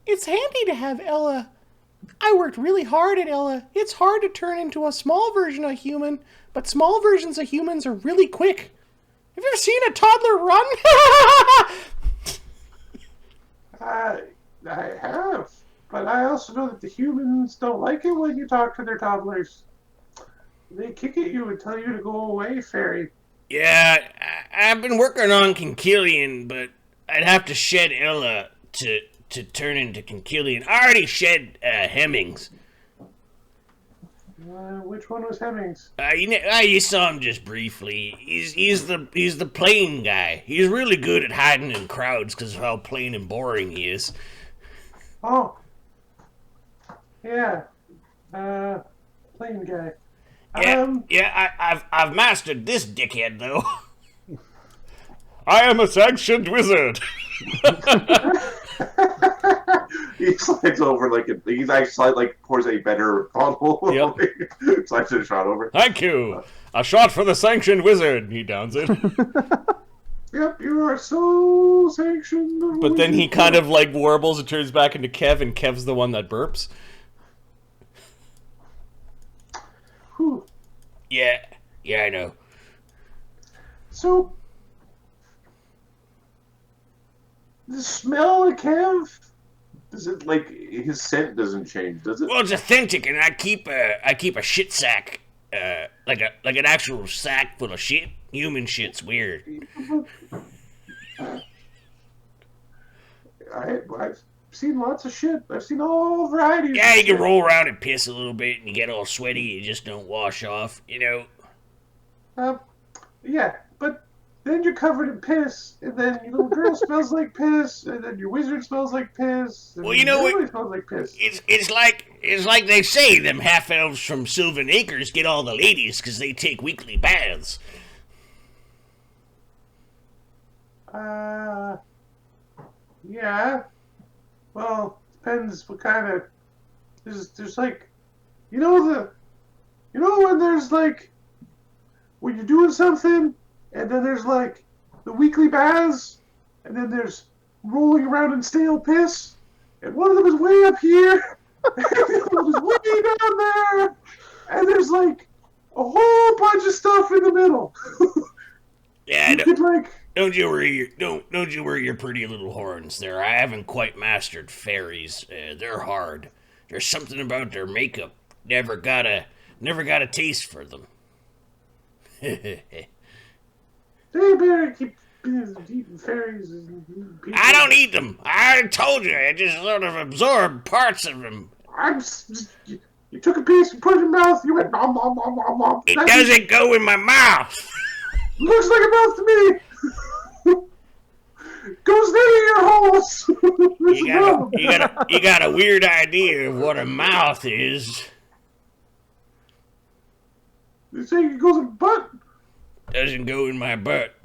It's handy to have Ella. I worked really hard at Ella. It's hard to turn into a small version of human, but small versions of humans are really quick. Have you ever seen a toddler run? I have, but I also know that the humans don't like it when you talk to their toddlers. They kick at you and tell you to go away, fairy. Yeah, I've been working on Concilian, but I'd have to shed Ella to turn into Concilian. I already shed Hemmings. Which one was Hemmings? You saw him just briefly. He's the plain guy. He's really good at hiding in crowds because of how plain and boring he is. Oh. Yeah. Plain guy. I've mastered this dickhead though. I am a sanctioned wizard. He slides over he's actually pours a better bottle. Yep. Slides a shot over. Thank you. A shot for the sanctioned wizard. He downs it. Yep, you are so sanctioned. But then he kind of warbles and turns back into Kev, and Kev's the one that burps. Whew. Yeah, I know. So, the smell of Kev, is it his scent doesn't change, does it? Well, it's authentic, and I keep a shit sack, like an actual sack full of shit. Human shit's weird. I've seen lots of shit. I've seen all varieties. Yeah, you can roll around and piss a little bit, and you get all sweaty. You just don't wash off, you know. Yeah, but then you're covered in piss, and then your little girl smells like piss, and then your wizard smells like piss. And Well, you know everybody what? smells like piss. It's like they say them half elves from Sylvan Acres get all the ladies because they take weekly baths. Yeah. Well, depends what kind of. There's when there's when you're doing something, and then there's the weekly baths, and then there's rolling around in stale piss, and one of them is way up here, and the other one is way down there, and there's a whole bunch of stuff in the middle. Yeah, you could don't you worry your pretty little horns there. I haven't quite mastered fairies. They're hard. There's something about their makeup. Never got a taste for them. They better keep eating fairies and people. I don't eat them. I told you. I just sort of absorb parts of them. You took a piece and put it in your mouth. You went nom nom nom nom nom. It doesn't go in my mouth. Looks like a mouth to me. Goes near your holes. You got a weird idea of what a mouth is. You say it goes in butt? Doesn't go in my butt.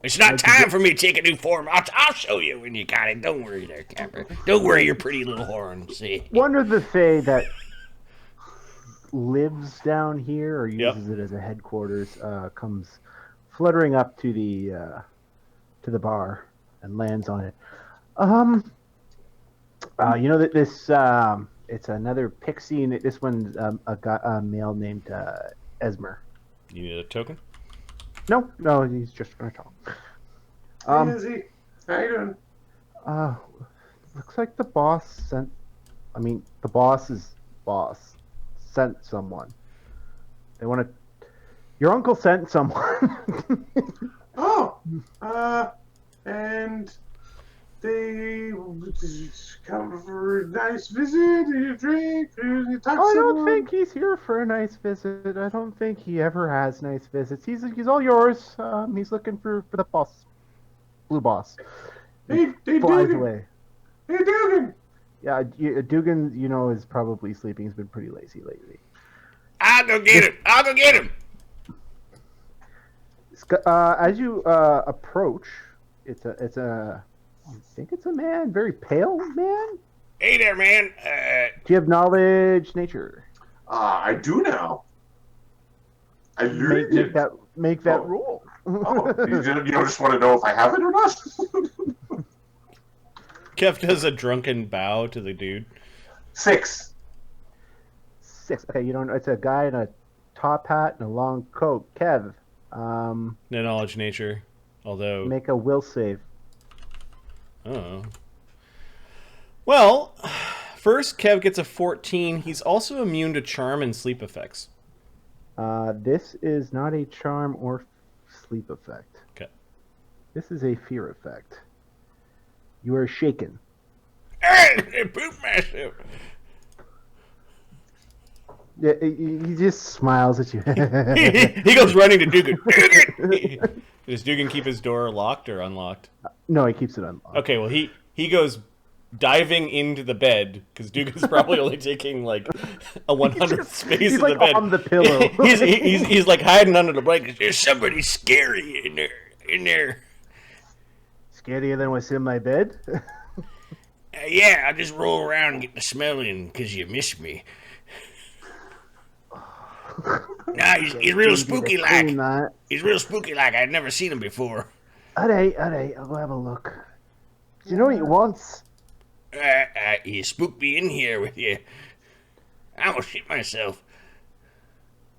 It's not time for me to take a new form. I'll show you when you got it. Don't worry there, Capra. Don't worry your pretty little horns. See? One of the Fae that lives down here or uses Yep. it as a headquarters comes fluttering up to the bar and lands on it. That this it's another pixie, and this one's a male named Esmer. You need a token? No, he's just gonna talk. Hey, Izzy. How you doing? Looks like the boss sent. The boss's boss sent someone. They want to. Your uncle sent someone. Oh, and they come for a nice visit. You drink. You talk. I don't someone. think he's here for a nice visit. I don't think he ever has nice visits. He's all yours. He's looking for the boss, blue boss. Hey, Flies Duggan. away. Hey, Duggan. Yeah, Duggan, is probably sleeping. He's been pretty lazy lately. I'll go get him. I'll go get him. As you approach, I think it's a man, very pale man. Hey there, man. Do you have knowledge, nature? I do now. I learned it. Make that Oh. roll. You just want to know if I have it or not? Kev does a drunken bow to the dude. 6. 6. Okay, you don't. It's a guy in a top hat and a long coat. Kev, No knowledge, nature. Although, make a will save. oh. Well, first Kev gets a 14. He's also immune to charm and sleep effects. This is not a charm or sleep effect. Okay. This is a fear effect. You are shaken. Poop myself. Yeah, he just smiles at you. He goes running to Duggan. Duggan! Does Duggan keep his door locked or unlocked? No, he keeps it unlocked. Okay, well, he goes diving into the bed, because Duggan's probably only taking, like, a 100th space He's in like the bed. on the pillow. he's like, hiding under the blanket. There's somebody scary in there. In there. Scarier than what's in my bed? Yeah, I just roll around and get the smell in because you miss me. Nah, he's real spooky like. Clean that. He's real spooky like. I'd never seen him before. Alright, I'll go have a look. Do you know what he wants? You spooked me in here with you. I almost shit myself.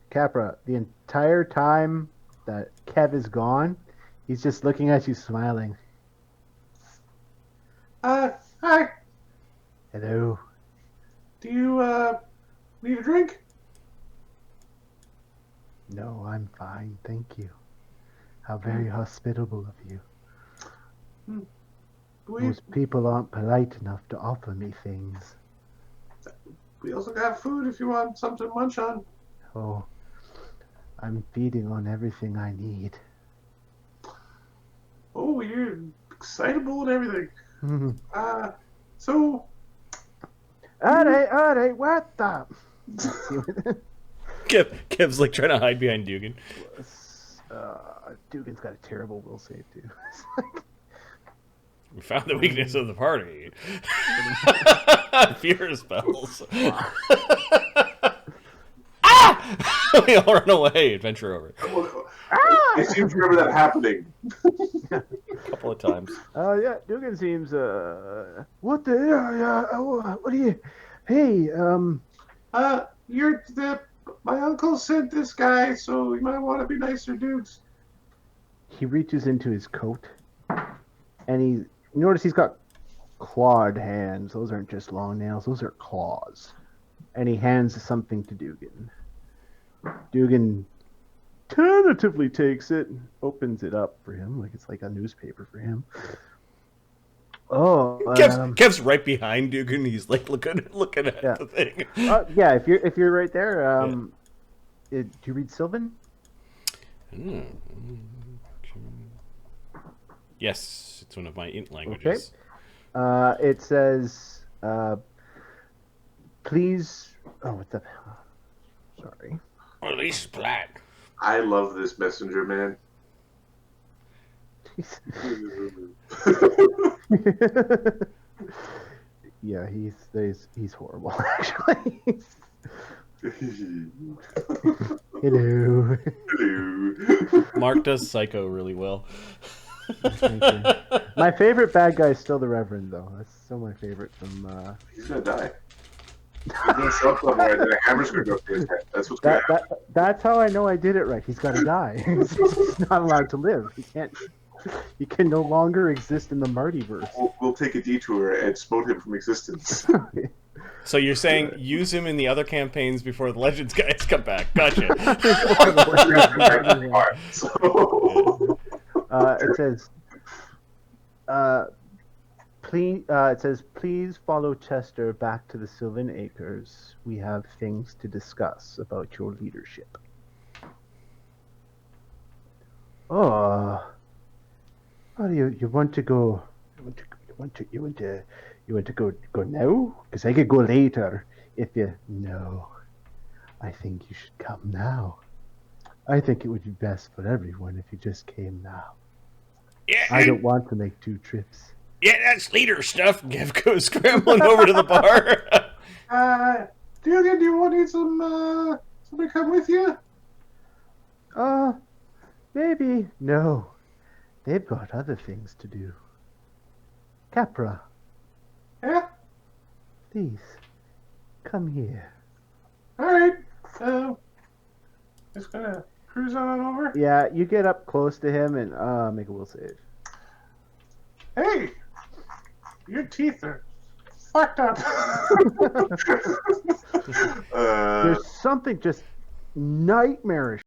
Capra, the entire time that Kev is gone, he's just looking at you smiling. Hi. Hello. Do you need a drink? No, I'm fine, thank you. How very hospitable of you. Most people aren't polite enough to offer me things. We also got food if you want something to munch on. Oh, I'm feeding on everything I need. Oh, you're excitable and everything. So... Alright, what the? Kev's like trying to hide behind Duggan. Dugan's got a terrible will save too. We found the weakness of the party. Fear spells. Ah! We all run away. Adventure over. I seem to remember that happening. A couple of times. Yeah, Dugan seems, what the, what are you, hey, My uncle sent this guy, so you might want to be nicer dudes. he reaches into his coat, and you notice he's got clawed hands. Those aren't just long nails, those are claws. And he hands something to Dugan. Dugan tentatively takes it, opens it up for him, like it's like a newspaper for him. Oh, Kev's right behind Duggan. He's like looking at the thing. yeah. If you're right there, do you read Sylvan? Yes, it's one of my int languages. Okay. It says, please. Oh, what the? Sorry. Well, at least it's polite. I love this messenger, man. Yeah, he's horrible. Actually. Hello. Hello. Mark does Psycho really well. My favorite bad guy is still the Reverend, though. That's still my favorite from. He's gonna die. He's gonna show up somewhere, and then a hammer's gonna go through his head. That's what's gonna happen. That's how I know I did it right. He's got to die. He's not allowed to live. He can no longer exist in the Martyverse. We'll take a detour and smote him from existence. So you're saying use him in the other campaigns before the Legends guys come back? Gotcha. It says, please follow Chester back to the Sylvan Acres. We have things to discuss about your leadership. Oh, you want to go You want to go now? Because I could go later. If you no, I think you should come now. I think it would be best for everyone if you just came now. Yeah, I don't want to make 2 trips. yeah, that's leader stuff. Gev goes scrambling over to the bar. Duggan, do you want to need some, somebody come with you? Maybe. No. They've got other things to do. Capra, Yeah? please, come here. Alright. Just gonna cruise on over. Yeah, you get up close to him and make a will save. Hey! Your teeth are fucked up. There's something just nightmarish